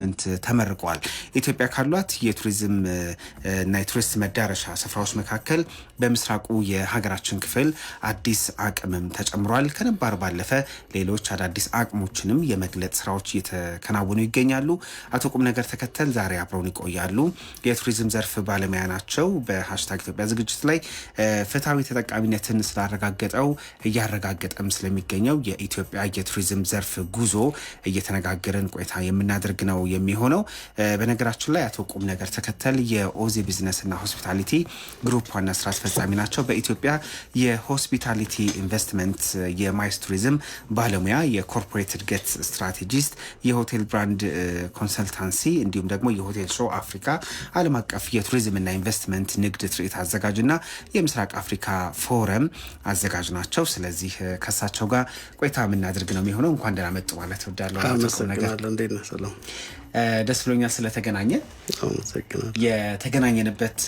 ኢንቨስትመንት ተመርቋል። ኢትዮጵያ ካሏት የቱሪዝም እና የቱሪስት መዳረሻ ስፍራዎች መካከል በምስራቁ የሀገራችን ክፍል አዲስ አቅምም ተጨምሯል። ከነባር ባለፈ ሌሎች አዳዲስ አቅሞችንም የመግለጽ ስራዎች እየተከናወኑ ይገኛሉ። አቶ ቁም ነገር ተከተል ዛሬ አብረውን ይቆያሉ። የቱሪዝም ዘርፍ ባለሙያ ናቸው። በሃሽታግ ኢትዮጵያ ዝግጅት ላይ ፍትሃዊ ተጠቃሚነትን ስላረጋገጠው እያረጋገጠም ስለሚገኘው የኢትዮጵያ የቱሪዝም ዘርፍ ጉዞ እየተነጋገረን ቆይታ የምናደርግ ነው የሚሆነው። በነገራችን ላይ አቶ ቁም ነገር ተከተል የኦዚ ቢዝነስ እና ሆስፒታሊቲ ግሩፕ ዋና ስራ አስፈጻሚ ናቸው። በኢትዮጵያ የሆስፒታሊቲ ኢንቨስትመንት የማይስ ቱሪዝም ባለሙያ፣ የኮርፖሬት እድገት ስትራቴጂስት፣ የሆቴል ብራንድ ኮንሰልታንሲ እንዲሁም ደግሞ የሆቴል ሾው አፍሪካ ዓለም አቀፍ የቱሪዝምና ኢንቨስትመንት ንግድ ትርኢት አዘጋጅና የምስራቅ አፍሪካ ፎረም አዘጋጅ ናቸው። ስለዚህ ከሳቸው ጋር ቆይታ የምናደርግ ነው የሚሆነው። እንኳን ደህና መጡ ማለት እወዳለሁ። አመሰግናለሁ። እንዴት ነህ ሰላም? ደስ ብሎኛል ስለተገናኘን። አመሰግናለሁ። የተገናኘንበት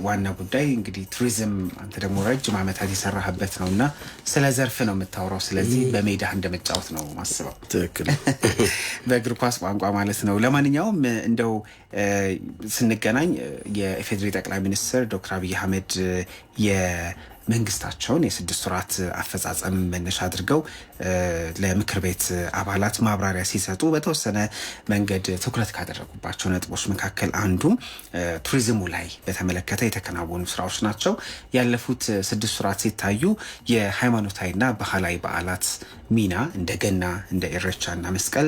ዋና ጉዳይ እንግዲህ ቱሪዝም አንተ ደግሞ ረጅም ዓመታት የሰራህበት ነውና ስለ ዘርፍ ነው የምታወራው። ስለዚህ በሜዳህ እንደመጫወት ነው ማስበው። ትክክል። በእግር ኳስ ቋንቋ ማለት ነው። ለማንኛውም እንደው ስንገናኝ የኢፌዴሪ ጠቅላይ ሚኒስትር ዶክተር አብይ አህመድ መንግስታቸውን የ6 ወራት አፈጻጸም መነሻ አድርገው ለምክር ቤት አባላት ማብራሪያ ሲሰጡ በተወሰነ መንገድ ትኩረት ካደረጉባቸው ነጥቦች መካከል አንዱ ቱሪዝሙ ላይ በተመለከተ የተከናወኑ ስራዎች ናቸው። ያለፉት 6 ወራት ሲታዩ የሃይማኖታዊና ባህላዊ በዓላት ሚና እንደ ገና፣ እንደ ኢሬቻና መስቀል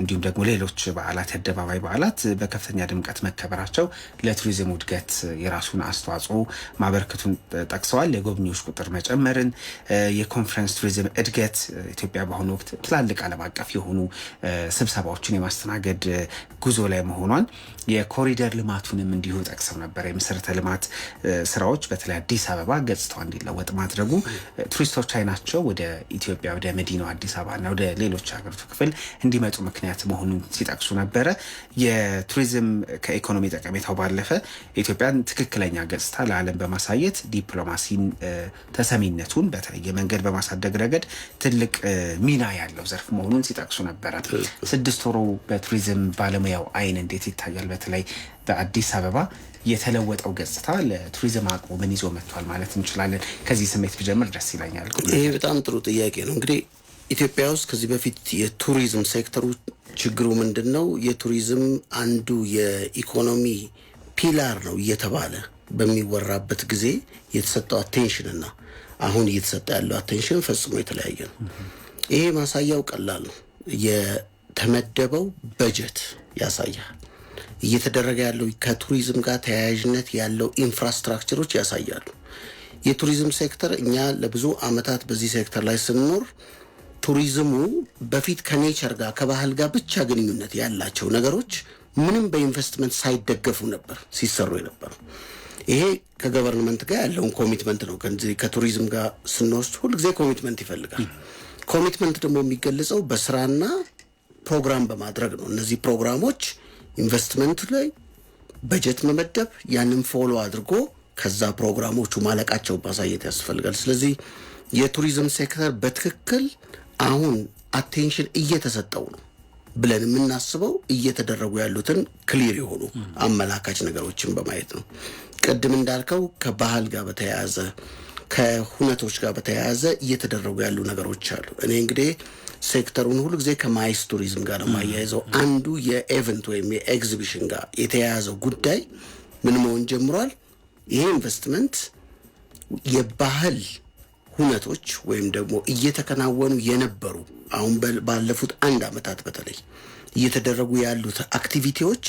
እንዲሁም ደግሞ ሌሎች በዓላት፣ የአደባባይ በዓላት በከፍተኛ ድምቀት መከበራቸው ለቱሪዝሙ እድገት የራሱን አስተዋጽኦ ማበርከቱን ጠቅሰዋል። የጎብኚዎች ቁጥር መጨመርን፣ የኮንፈረንስ ቱሪዝም እድገት ኢትዮጵያ በአሁኑ ወቅት ትላልቅ ዓለም አቀፍ የሆኑ ስብሰባዎችን የማስተናገድ ጉዞ ላይ መሆኗን፣ የኮሪደር ልማቱንም እንዲሁ ጠቅሰው ነበር። የመሰረተ ልማት ስራዎች በተለይ አዲስ አበባ ገጽታዋ እንዲለወጥ ማድረጉ ቱሪስቶች አይናቸው ወደ ኢትዮጵያ ወደ መዲናው አዲስ አበባና ወደ ሌሎች ሀገሪቱ ክፍል እንዲመጡ ምክንያት መሆኑን ሲጠቅሱ ነበረ። የቱሪዝም ከኢኮኖሚ ጠቀሜታው ባለፈ የኢትዮጵያን ትክክለኛ ገጽታ ለዓለም በማሳየት ዲፕሎማሲን ተሰሚነቱን በተለየ መንገድ በማሳደግ ረገድ ትልቅ ሚና ያለው ዘርፍ መሆኑን ሲጠቅሱ ነበረ። 6 ወሩ በቱሪዝም ባለሙያው አይን እንዴት ይታያል? በተለይ በአዲስ አበባ የተለወጠው ገጽታ ለቱሪዝም አቅሙ ምን ይዞ መጥቷል ማለት እንችላለን? ከዚህ ስሜት ብጀምር ደስ ይለኛል። ይሄ በጣም ጥሩ ጥያቄ ነው። እንግዲህ ኢትዮጵያ ውስጥ ከዚህ በፊት የቱሪዝም ሴክተሩ ችግሩ ምንድነው? የቱሪዝም አንዱ የኢኮኖሚ ፒላር ነው እየተባለ በሚወራበት ጊዜ የተሰጠው አቴንሽን እና አሁን እየተሰጠ ያለው አቴንሽን ፈጽሞ የተለያየ ነው። ይሄ ማሳያው ቀላል ነው። የተመደበው በጀት ያሳያል። እየተደረገ ያለው ከቱሪዝም ጋር ተያያዥነት ያለው ኢንፍራስትራክቸሮች ያሳያሉ። የቱሪዝም ሴክተር እኛ ለብዙ አመታት በዚህ ሴክተር ላይ ስንኖር ቱሪዝሙ በፊት ከኔቸር ጋር ከባህል ጋር ብቻ ግንኙነት ያላቸው ነገሮች ምንም በኢንቨስትመንት ሳይደገፉ ነበር ሲሰሩ የነበረው። ይሄ ከገቨርንመንት ጋር ያለውን ኮሚትመንት ነው። ከቱሪዝም ጋር ስንወስድ ሁልጊዜ ኮሚትመንት ይፈልጋል። ኮሚትመንት ደግሞ የሚገለጸው በስራና ፕሮግራም በማድረግ ነው። እነዚህ ፕሮግራሞች ኢንቨስትመንት ላይ በጀት መመደብ፣ ያንን ፎሎ አድርጎ ከዛ ፕሮግራሞቹ ማለቃቸው ማሳየት ያስፈልጋል። ስለዚህ የቱሪዝም ሴክተር በትክክል አሁን አቴንሽን እየተሰጠው ነው ብለን የምናስበው እየተደረጉ ያሉትን ክሊር የሆኑ አመላካች ነገሮችን በማየት ነው። ቅድም እንዳልከው ከባህል ጋር በተያያዘ ከሁነቶች ጋር በተያያዘ እየተደረጉ ያሉ ነገሮች አሉ። እኔ እንግዲህ ሴክተሩን ሁሉ ጊዜ ከማይስ ቱሪዝም ጋር ነው ማያይዘው። አንዱ የኤቨንት ወይም የኤግዚቢሽን ጋር የተያያዘው ጉዳይ ምን መሆን ጀምሯል? ይሄ ኢንቨስትመንት የባህል ሁነቶች ወይም ደግሞ እየተከናወኑ የነበሩ አሁን ባለፉት 1 ዓመታት በተለይ እየተደረጉ ያሉት አክቲቪቲዎች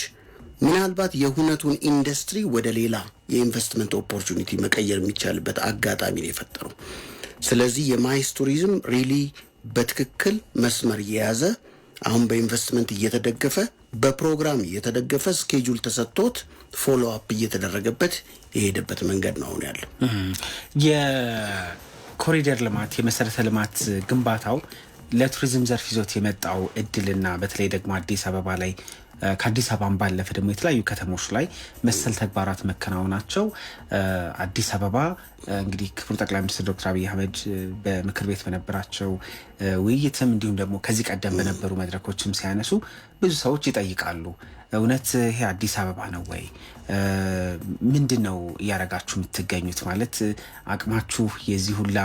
ምናልባት የሁነቱን ኢንዱስትሪ ወደ ሌላ የኢንቨስትመንት ኦፖርቹኒቲ መቀየር የሚቻልበት አጋጣሚ ነው የፈጠረው። ስለዚህ የማይስ ቱሪዝም ሪሊ በትክክል መስመር የያዘ አሁን በኢንቨስትመንት እየተደገፈ በፕሮግራም እየተደገፈ ስኬጁል ተሰጥቶት ፎሎ አፕ እየተደረገበት የሄደበት መንገድ ነው አሁን ያለው። የኮሪደር ልማት የመሰረተ ልማት ግንባታው ለቱሪዝም ዘርፍ ይዞት የመጣው እድልና በተለይ ደግሞ አዲስ አበባ ላይ ከአዲስ አበባም ባለፈ ደግሞ የተለያዩ ከተሞች ላይ መሰል ተግባራት መከናወናቸው አዲስ አበባ እንግዲህ ክቡር ጠቅላይ ሚኒስትር ዶክተር አብይ አህመድ በምክር ቤት በነበራቸው ውይይትም እንዲሁም ደግሞ ከዚህ ቀደም በነበሩ መድረኮችም ሲያነሱ ብዙ ሰዎች ይጠይቃሉ፣ እውነት ይሄ አዲስ አበባ ነው ወይ? ምንድን ነው እያደረጋችሁ የምትገኙት? ማለት አቅማችሁ የዚህ ሁላ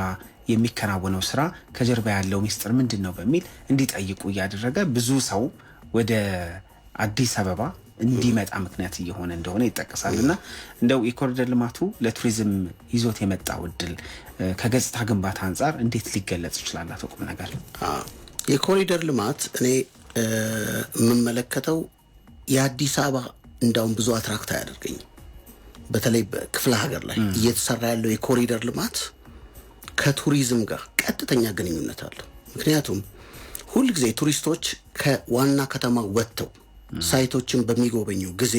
የሚከናወነው ስራ ከጀርባ ያለው ሚስጥር ምንድን ነው በሚል እንዲጠይቁ እያደረገ ብዙ ሰው ወደ አዲስ አበባ እንዲመጣ ምክንያት እየሆነ እንደሆነ ይጠቀሳል። እና እንደው የኮሪደር ልማቱ ለቱሪዝም ይዞት የመጣው እድል ከገጽታ ግንባታ አንጻር እንዴት ሊገለጽ ይችላል? አቶ ቁም ነገር የኮሪደር ልማት እኔ የምመለከተው የአዲስ አበባ እንዳውም ብዙ አትራክት አያደርገኝም። በተለይ በክፍለ ሀገር ላይ እየተሰራ ያለው የኮሪደር ልማት ከቱሪዝም ጋር ቀጥተኛ ግንኙነት አለው። ምክንያቱም ሁልጊዜ ቱሪስቶች ከዋና ከተማ ወጥተው ሳይቶችን በሚጎበኙ ጊዜ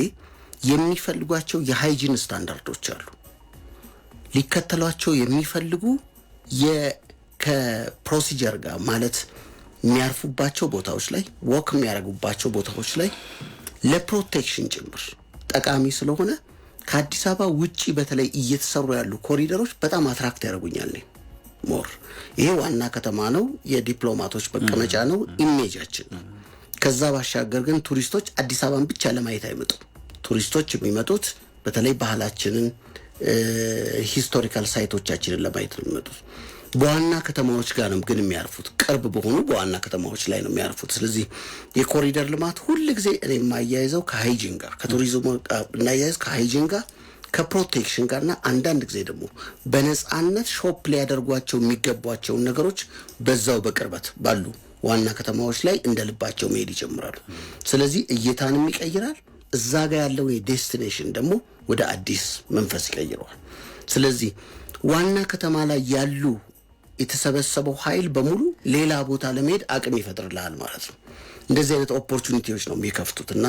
የሚፈልጓቸው የሃይጂን ስታንዳርዶች አሉ። ሊከተሏቸው የሚፈልጉ ከፕሮሲጀር ጋር ማለት የሚያርፉባቸው ቦታዎች ላይ ወክ የሚያደርጉባቸው ቦታዎች ላይ ለፕሮቴክሽን ጭምር ጠቃሚ ስለሆነ ከአዲስ አበባ ውጪ በተለይ እየተሰሩ ያሉ ኮሪደሮች በጣም አትራክት ያደርጉኛል። ሞር ይሄ ዋና ከተማ ነው፣ የዲፕሎማቶች መቀመጫ ነው፣ ኢሜጃችን ነው። ከዛ ባሻገር ግን ቱሪስቶች አዲስ አበባን ብቻ ለማየት አይመጡም። ቱሪስቶች የሚመጡት በተለይ ባህላችንን፣ ሂስቶሪካል ሳይቶቻችንን ለማየት ነው የሚመጡት። በዋና ከተማዎች ጋር ነው ግን የሚያርፉት፣ ቅርብ በሆኑ በዋና ከተማዎች ላይ ነው የሚያርፉት። ስለዚህ የኮሪደር ልማት ሁል ጊዜ እኔ የማያይዘው ከሃይጂን ጋር ከቱሪዝሙ እናያይዝ ከሃይጂን ጋር ከፕሮቴክሽን ጋርና አንዳንድ ጊዜ ደግሞ በነጻነት ሾፕ ሊያደርጓቸው የሚገቧቸውን ነገሮች በዛው በቅርበት ባሉ ዋና ከተማዎች ላይ እንደ ልባቸው መሄድ ይጀምራሉ። ስለዚህ እይታንም ይቀይራል። እዛ ጋር ያለው የዴስቲኔሽን ደግሞ ወደ አዲስ መንፈስ ይቀይረዋል። ስለዚህ ዋና ከተማ ላይ ያሉ የተሰበሰበው ኃይል በሙሉ ሌላ ቦታ ለመሄድ አቅም ይፈጥርልሃል ማለት ነው። እንደዚህ አይነት ኦፖርቹኒቲዎች ነው የሚከፍቱት እና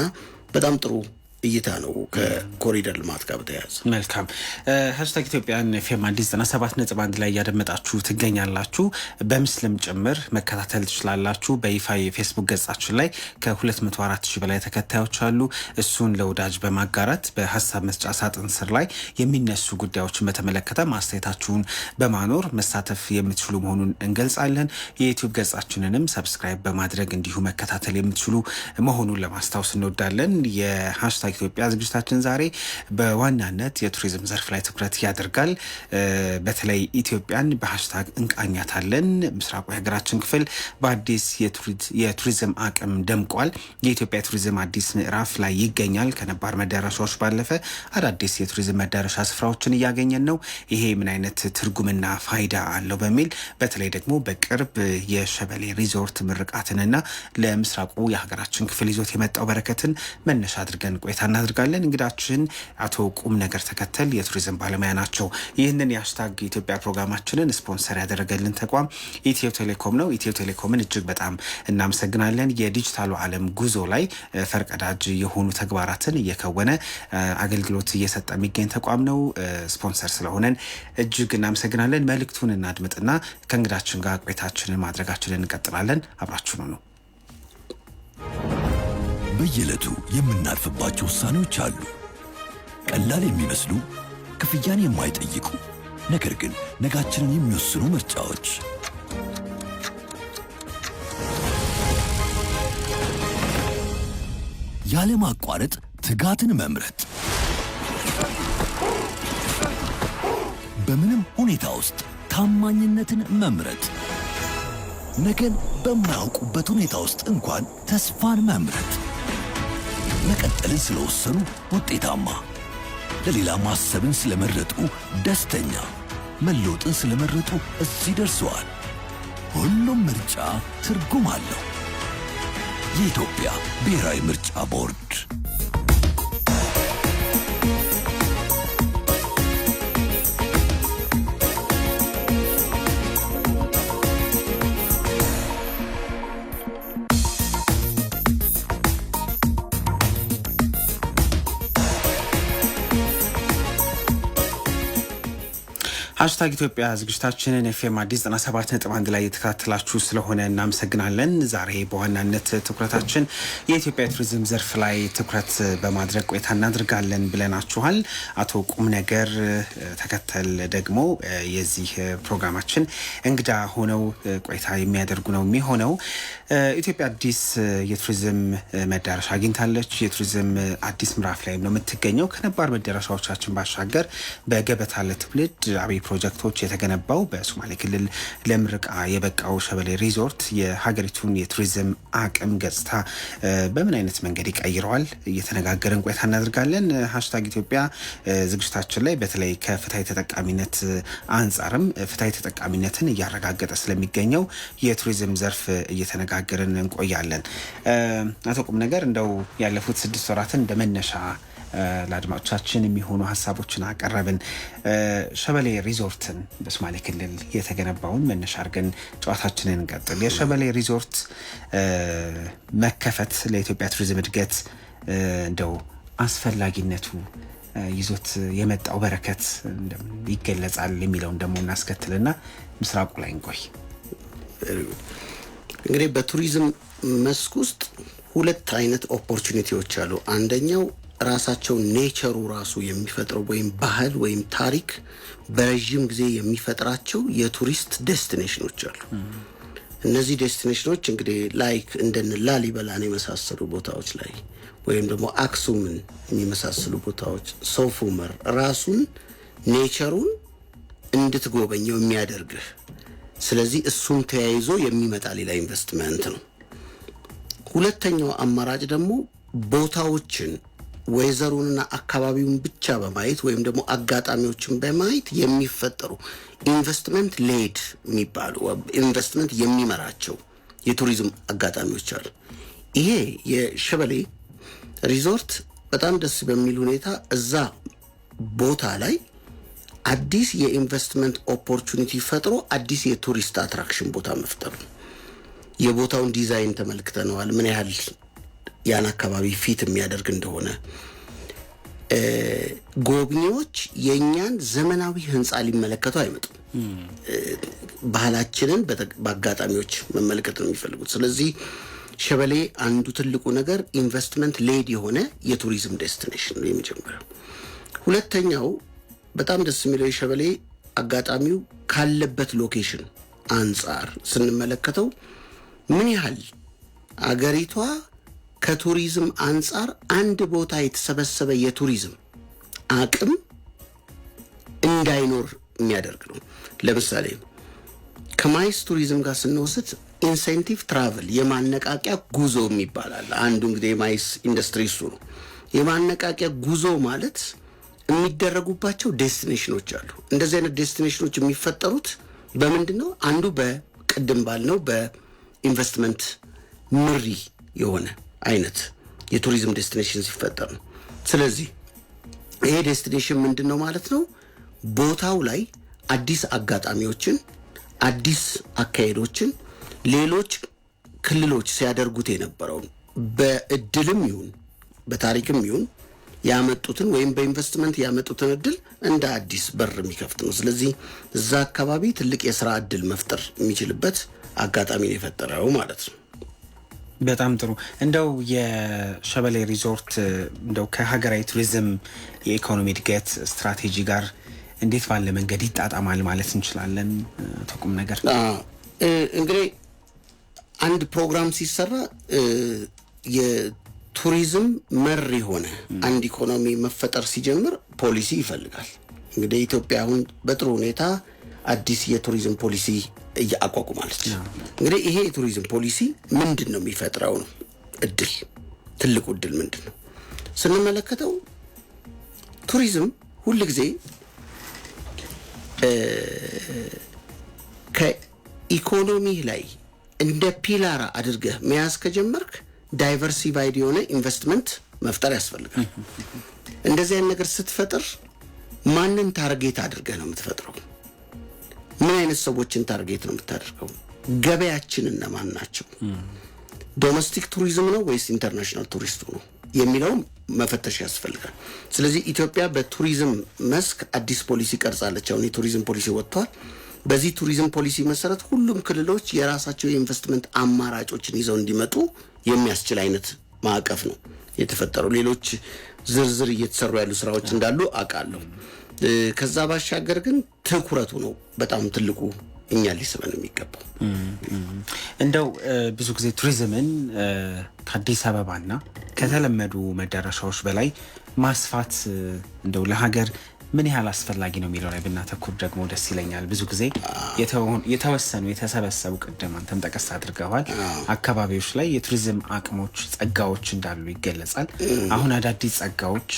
በጣም ጥሩ እይታ ነው ከኮሪደር ልማት ጋር በተያያዘ። መልካም ሀሽታግ ኢትዮጵያን ኤፍኤም አዲስ 97.1 ላይ እያደመጣችሁ ትገኛላችሁ። በምስልም ጭምር መከታተል ትችላላችሁ። በይፋ የፌስቡክ ገጻችን ላይ ከ204,000 በላይ ተከታዮች አሉ። እሱን ለወዳጅ በማጋራት በሀሳብ መስጫ ሳጥን ስር ላይ የሚነሱ ጉዳዮችን በተመለከተ ማስተያየታችሁን በማኖር መሳተፍ የምትችሉ መሆኑን እንገልጻለን። የዩቲዩብ ገጻችንንም ሰብስክራይብ በማድረግ እንዲሁ መከታተል የምትችሉ መሆኑን ለማስታወስ እንወዳለን። የሀሽታግ ኢትዮጵያ ዝግጅታችን ዛሬ በዋናነት የቱሪዝም ዘርፍ ላይ ትኩረት ያደርጋል። በተለይ ኢትዮጵያን በሀሽታግ እንቃኛታለን። ምስራቁ የሀገራችን ክፍል በአዲስ የቱሪዝም አቅም ደምቋል። የኢትዮጵያ ቱሪዝም አዲስ ምዕራፍ ላይ ይገኛል። ከነባር መዳረሻዎች ባለፈ አዳዲስ የቱሪዝም መዳረሻ ስፍራዎችን እያገኘን ነው። ይሄ ምን አይነት ትርጉምና ፋይዳ አለው በሚል በተለይ ደግሞ በቅርብ የሸበሌ ሪዞርት ምርቃትንና ለምስራቁ የሀገራችን ክፍል ይዞት የመጣው በረከትን መነሻ አድርገን ቆይታ እናድርጋለን። እንግዳችን አቶ ቁም ነገር ተከተል የቱሪዝም ባለሙያ ናቸው። ይህንን የሀሽታግ ኢትዮጵያ ፕሮግራማችንን ስፖንሰር ያደረገልን ተቋም ኢትዮ ቴሌኮም ነው። ኢትዮ ቴሌኮምን እጅግ በጣም እናመሰግናለን። የዲጂታሉ ዓለም ጉዞ ላይ ፈርቀዳጅ የሆኑ ተግባራትን እየከወነ አገልግሎት እየሰጠ የሚገኝ ተቋም ነው። ስፖንሰር ስለሆነን እጅግ እናመሰግናለን። መልእክቱን እናድምጥና ከእንግዳችን ጋር ቆይታችንን ማድረጋችንን እንቀጥላለን። አብራችሁኑ ነው። በየዕለቱ የምናልፍባቸው ውሳኔዎች አሉ። ቀላል የሚመስሉ ክፍያን የማይጠይቁ ነገር ግን ነጋችንን የሚወስኑ ምርጫዎች። ያለማቋረጥ ትጋትን መምረጥ፣ በምንም ሁኔታ ውስጥ ታማኝነትን መምረጥ፣ ነገን በማያውቁበት ሁኔታ ውስጥ እንኳን ተስፋን መምረጥ። መቀጠልን ስለወሰኑ ውጤታማ፣ ለሌላ ማሰብን ስለመረጡ ደስተኛ፣ መለወጥን ስለመረጡ እዚህ ደርሰዋል። ሁሉም ምርጫ ትርጉም አለው። የኢትዮጵያ ብሔራዊ ምርጫ ቦርድ። ሃሽታግ ኢትዮጵያ ዝግጅታችንን ኤፍኤም አዲስ 97.1 ላይ የተከታተላችሁ ስለሆነ እናመሰግናለን። ዛሬ በዋናነት ትኩረታችን የኢትዮጵያ ቱሪዝም ዘርፍ ላይ ትኩረት በማድረግ ቆይታ እናድርጋለን ብለናችኋል። አቶ ቁም ነገር ተከተል ደግሞ የዚህ ፕሮግራማችን እንግዳ ሆነው ቆይታ የሚያደርጉ ነው የሚሆነው። ኢትዮጵያ አዲስ የቱሪዝም መዳረሻ አግኝታለች። የቱሪዝም አዲስ ምዕራፍ ላይ ነው የምትገኘው። ከነባር መዳረሻዎቻችን ባሻገር በገበታ ለትውልድ አብይ ፕሮጀክቶች የተገነባው በሶማሌ ክልል ለምርቃ የበቃው ሸበሌ ሪዞርት የሀገሪቱን የቱሪዝም አቅም ገጽታ በምን አይነት መንገድ ይቀይረዋል እየተነጋገርን ቆይታ እናደርጋለን። ሃሽታግ ኢትዮጵያ ዝግጅታችን ላይ በተለይ ከፍትሃዊ ተጠቃሚነት አንጻርም ፍትሃዊ ተጠቃሚነትን እያረጋገጠ ስለሚገኘው የቱሪዝም ዘርፍ እየተነጋገርን እንቆያለን። አቶ ቁም ነገር እንደው ያለፉት 6 ወራትን እንደመነሻ ለአድማጮቻችን የሚሆኑ ሀሳቦችን አቀረብን። ሸበሌ ሪዞርትን በሶማሌ ክልል የተገነባውን መነሻ አድርገን ጨዋታችንን እንቀጥል። የሸበሌ ሪዞርት መከፈት ለኢትዮጵያ ቱሪዝም እድገት እንደው አስፈላጊነቱ ይዞት የመጣው በረከት ይገለጻል የሚለውን ደግሞ እናስከትልና ምስራቁ ላይ እንቆይ። እንግዲህ በቱሪዝም መስክ ውስጥ 2 አይነት ኦፖርቹኒቲዎች አሉ። አንደኛው ራሳቸው ኔቸሩ ራሱ የሚፈጥረው ወይም ባህል ወይም ታሪክ በረጅም ጊዜ የሚፈጥራቸው የቱሪስት ዴስቲኔሽኖች አሉ። እነዚህ ዴስቲኔሽኖች እንግዲህ ላይክ እንደነ ላሊበላን የመሳሰሉ ቦታዎች ላይ ወይም ደግሞ አክሱምን የሚመሳሰሉ ቦታዎች ሶፍ ዑመር ራሱን ኔቸሩን እንድትጎበኘው የሚያደርግህ፣ ስለዚህ እሱን ተያይዞ የሚመጣ ሌላ ኢንቨስትመንት ነው። ሁለተኛው አማራጭ ደግሞ ቦታዎችን ወይዘሩንና አካባቢውን ብቻ በማየት ወይም ደግሞ አጋጣሚዎችን በማየት የሚፈጠሩ ኢንቨስትመንት ሌድ የሚባሉ ኢንቨስትመንት የሚመራቸው የቱሪዝም አጋጣሚዎች አሉ። ይሄ የሸበሌ ሪዞርት በጣም ደስ በሚል ሁኔታ እዛ ቦታ ላይ አዲስ የኢንቨስትመንት ኦፖርቹኒቲ ፈጥሮ አዲስ የቱሪስት አትራክሽን ቦታ መፍጠር ነው። የቦታውን ዲዛይን ተመልክተነዋል፣ ምን ያህል ያን አካባቢ ፊት የሚያደርግ እንደሆነ። ጎብኚዎች የኛን ዘመናዊ ህንፃ ሊመለከቱ አይመጡም። ባህላችንን በአጋጣሚዎች መመልከት ነው የሚፈልጉት። ስለዚህ ሸበሌ አንዱ ትልቁ ነገር ኢንቨስትመንት ሌድ የሆነ የቱሪዝም ዴስቲኔሽን ነው የመጀመሪያው። ሁለተኛው በጣም ደስ የሚለው የሸበሌ አጋጣሚው ካለበት ሎኬሽን አንጻር ስንመለከተው ምን ያህል አገሪቷ ከቱሪዝም አንጻር አንድ ቦታ የተሰበሰበ የቱሪዝም አቅም እንዳይኖር የሚያደርግ ነው። ለምሳሌ ከማይስ ቱሪዝም ጋር ስንወስድ ኢንሴንቲቭ ትራቨል የማነቃቂያ ጉዞ የሚባላል። አንዱ እንግዲህ የማይስ ኢንዱስትሪ እሱ ነው። የማነቃቂያ ጉዞ ማለት የሚደረጉባቸው ዴስቲኔሽኖች አሉ። እንደዚህ አይነት ዴስቲኔሽኖች የሚፈጠሩት በምንድን ነው? አንዱ በቅድም ባልነው በኢንቨስትመንት ምሪ የሆነ አይነት የቱሪዝም ዴስቲኔሽን ሲፈጠር ነው። ስለዚህ ይሄ ዴስቲኔሽን ምንድን ነው ማለት ነው? ቦታው ላይ አዲስ አጋጣሚዎችን፣ አዲስ አካሄዶችን ሌሎች ክልሎች ሲያደርጉት የነበረውን በእድልም ይሁን በታሪክም ይሁን ያመጡትን ወይም በኢንቨስትመንት ያመጡትን እድል እንደ አዲስ በር የሚከፍት ነው። ስለዚህ እዛ አካባቢ ትልቅ የስራ እድል መፍጠር የሚችልበት አጋጣሚ ነው የፈጠረው ማለት ነው። በጣም ጥሩ። እንደው የሸበሌ ሪዞርት እንደው ከሀገራዊ ቱሪዝም የኢኮኖሚ እድገት ስትራቴጂ ጋር እንዴት ባለ መንገድ ይጣጣማል ማለት እንችላለን? ተቁም ነገር እንግዲህ አንድ ፕሮግራም ሲሰራ የቱሪዝም መር የሆነ አንድ ኢኮኖሚ መፈጠር ሲጀምር ፖሊሲ ይፈልጋል። እንግዲህ ኢትዮጵያ አሁን በጥሩ ሁኔታ አዲስ የቱሪዝም ፖሊሲ እያቋቁማለች። እንግዲህ ይሄ የቱሪዝም ፖሊሲ ምንድን ነው የሚፈጥረው ነው እድል፣ ትልቁ እድል ምንድን ነው ስንመለከተው ቱሪዝም ሁል ጊዜ ከኢኮኖሚ ላይ እንደ ፒላር አድርገህ መያዝ ከጀመርክ ዳይቨርሲፋይድ የሆነ ኢንቨስትመንት መፍጠር ያስፈልጋል። እንደዚህ አይነት ነገር ስትፈጥር ማንን ታርጌት አድርገህ ነው የምትፈጥረው? ምን አይነት ሰዎችን ታርጌት ነው የምታደርገው? ገበያችን እነማን ናቸው? ዶሜስቲክ ቱሪዝም ነው ወይስ ኢንተርናሽናል ቱሪስቱ ነው የሚለውም መፈተሽ ያስፈልጋል። ስለዚህ ኢትዮጵያ በቱሪዝም መስክ አዲስ ፖሊሲ ቀርጻለች። አሁን የቱሪዝም ፖሊሲ ወጥቷል። በዚህ ቱሪዝም ፖሊሲ መሰረት ሁሉም ክልሎች የራሳቸው የኢንቨስትመንት አማራጮችን ይዘው እንዲመጡ የሚያስችል አይነት ማዕቀፍ ነው የተፈጠረው። ሌሎች ዝርዝር እየተሰሩ ያሉ ስራዎች እንዳሉ አውቃለሁ። ከዛ ባሻገር ግን ትኩረቱ ነው በጣም ትልቁ እኛ ሊስበን የሚገባው። እንደው ብዙ ጊዜ ቱሪዝምን ከአዲስ አበባና ከተለመዱ መዳረሻዎች በላይ ማስፋት እንደው ለሀገር ምን ያህል አስፈላጊ ነው የሚለው ላይ ብናተኩር ደግሞ ደስ ይለኛል። ብዙ ጊዜ የተወሰኑ የተሰበሰቡ ቅድም አንተም ጠቀስ አድርገዋል አካባቢዎች ላይ የቱሪዝም አቅሞች ጸጋዎች እንዳሉ ይገለጻል። አሁን አዳዲስ ጸጋዎች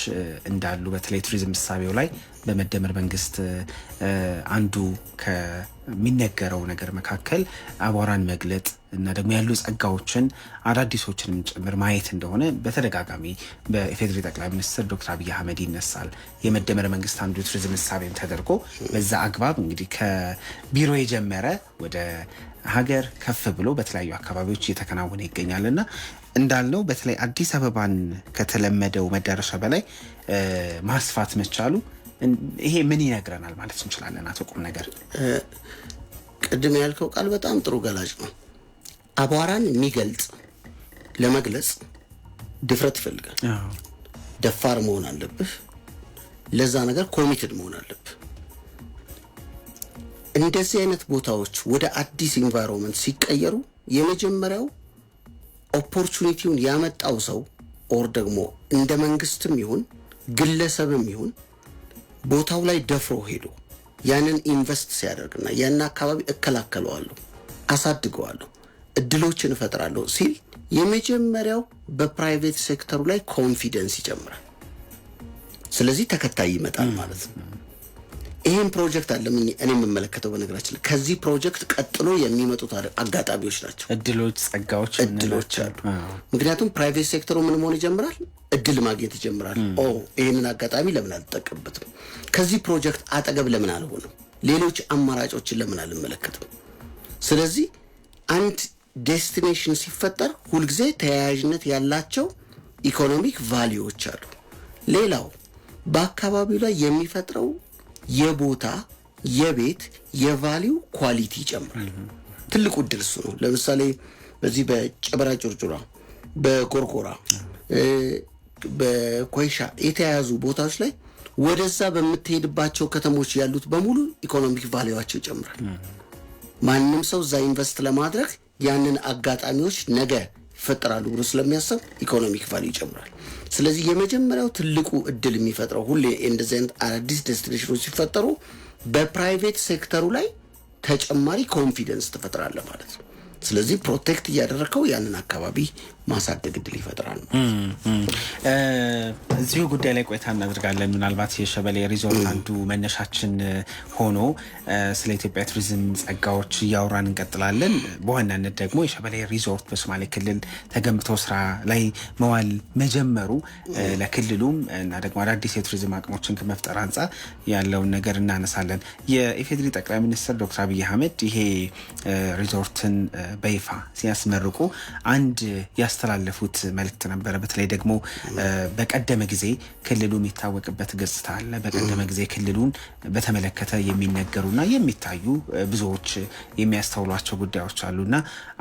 እንዳሉ በተለይ ቱሪዝም እሳቤው ላይ በመደመር መንግስት አንዱ ከሚነገረው ነገር መካከል አቧራን መግለጥ እና ደግሞ ያሉ ጸጋዎችን አዳዲሶችንም ጭምር ማየት እንደሆነ በተደጋጋሚ በኢፌዴሪ ጠቅላይ ሚኒስትር ዶክተር አብይ አህመድ ይነሳል። የመደመር መንግስት አንዱ ቱሪዝም እሳቤም ተደርጎ በዛ አግባብ እንግዲህ ከቢሮ የጀመረ ወደ ሀገር ከፍ ብሎ በተለያዩ አካባቢዎች እየተከናወነ ይገኛልና እንዳልነው በተለይ አዲስ አበባን ከተለመደው መዳረሻ በላይ ማስፋት መቻሉ ይሄ ምን ይነግረናል ማለት እንችላለን? አቶ ቁም ነገር ቅድም ያልከው ቃል በጣም ጥሩ ገላጭ ነው። አቧራን የሚገልጽ ለመግለጽ ድፍረት ይፈልጋል። ደፋር መሆን አለብህ። ለዛ ነገር ኮሚትድ መሆን አለብህ። እንደዚህ አይነት ቦታዎች ወደ አዲስ ኢንቫይሮንመንት ሲቀየሩ የመጀመሪያው ኦፖርቹኒቲውን ያመጣው ሰው ኦር ደግሞ እንደ መንግስትም ይሁን ግለሰብም ይሁን ቦታው ላይ ደፍሮ ሄዶ ያንን ኢንቨስት ሲያደርግና ያን አካባቢ እከላከለዋለሁ፣ አሳድገዋለሁ፣ እድሎችን እፈጥራለሁ ሲል የመጀመሪያው በፕራይቬት ሴክተሩ ላይ ኮንፊደንስ ይጨምራል። ስለዚህ ተከታይ ይመጣል ማለት ነው። ይሄን ፕሮጀክት አለ እኔ የምመለከተው በነገራችን ከዚህ ፕሮጀክት ቀጥሎ የሚመጡት አጋጣሚዎች ናቸው። እድሎች፣ ጸጋዎች አሉ። ምክንያቱም ፕራይቬት ሴክተሩ ምን መሆን ይጀምራል? እድል ማግኘት ይጀምራል። ይሄንን አጋጣሚ ለምን አልተጠቀምበትም? ከዚህ ፕሮጀክት አጠገብ ለምን አልሆንም? ሌሎች አማራጮችን ለምን አልመለከትም? ስለዚህ አንድ ዴስቲኔሽን ሲፈጠር ሁልጊዜ ተያያዥነት ያላቸው ኢኮኖሚክ ቫልዩዎች አሉ። ሌላው በአካባቢው ላይ የሚፈጥረው የቦታ የቤት የቫልዩ ኳሊቲ ይጨምራል። ትልቁ እድል እሱ ነው። ለምሳሌ በዚህ በጨበራ ጩርጩራ፣ በጎርጎራ፣ በኮይሻ የተያዙ ቦታዎች ላይ ወደዛ በምትሄድባቸው ከተሞች ያሉት በሙሉ ኢኮኖሚክ ቫልዩዋቸው ይጨምራል። ማንም ሰው እዛ ኢንቨስት ለማድረግ ያንን አጋጣሚዎች ነገ ይፈጠራሉ ብሎ ስለሚያስብ ኢኮኖሚክ ቫልዩ ይጨምራል። ስለዚህ የመጀመሪያው ትልቁ እድል የሚፈጥረው ሁሌ እንደዚህ አይነት አዲስ ዴስቲኔሽኖች ሲፈጠሩ በፕራይቬት ሴክተሩ ላይ ተጨማሪ ኮንፊደንስ ትፈጥራለህ ማለት ነው። ስለዚህ ፕሮቴክት እያደረከው ያንን አካባቢ ማሳደግ እድል ይፈጥራል። እዚሁ ጉዳይ ላይ ቆይታ እናደርጋለን። ምናልባት የሸበሌ ሪዞርት አንዱ መነሻችን ሆኖ ስለ ኢትዮጵያ ቱሪዝም ጸጋዎች እያወራን እንቀጥላለን። በዋናነት ደግሞ የሸበሌ ሪዞርት በሶማሌ ክልል ተገንብቶ ስራ ላይ መዋል መጀመሩ ለክልሉም እና ደግሞ አዳዲስ የቱሪዝም አቅሞችን ከመፍጠር አንጻር ያለውን ነገር እናነሳለን። የኢፌዴሪ ጠቅላይ ሚኒስትር ዶክተር አብይ አህመድ ይሄ ሪዞርትን በይፋ ሲያስመርቁ አንድ ያስተላለፉት መልእክት ነበረ። በተለይ ደግሞ በቀደመ ጊዜ ክልሉ የሚታወቅበት ገጽታ አለ። በቀደመ ጊዜ ክልሉን በተመለከተ የሚነገሩና የሚታዩ ብዙዎች የሚያስተውሏቸው ጉዳዮች አሉና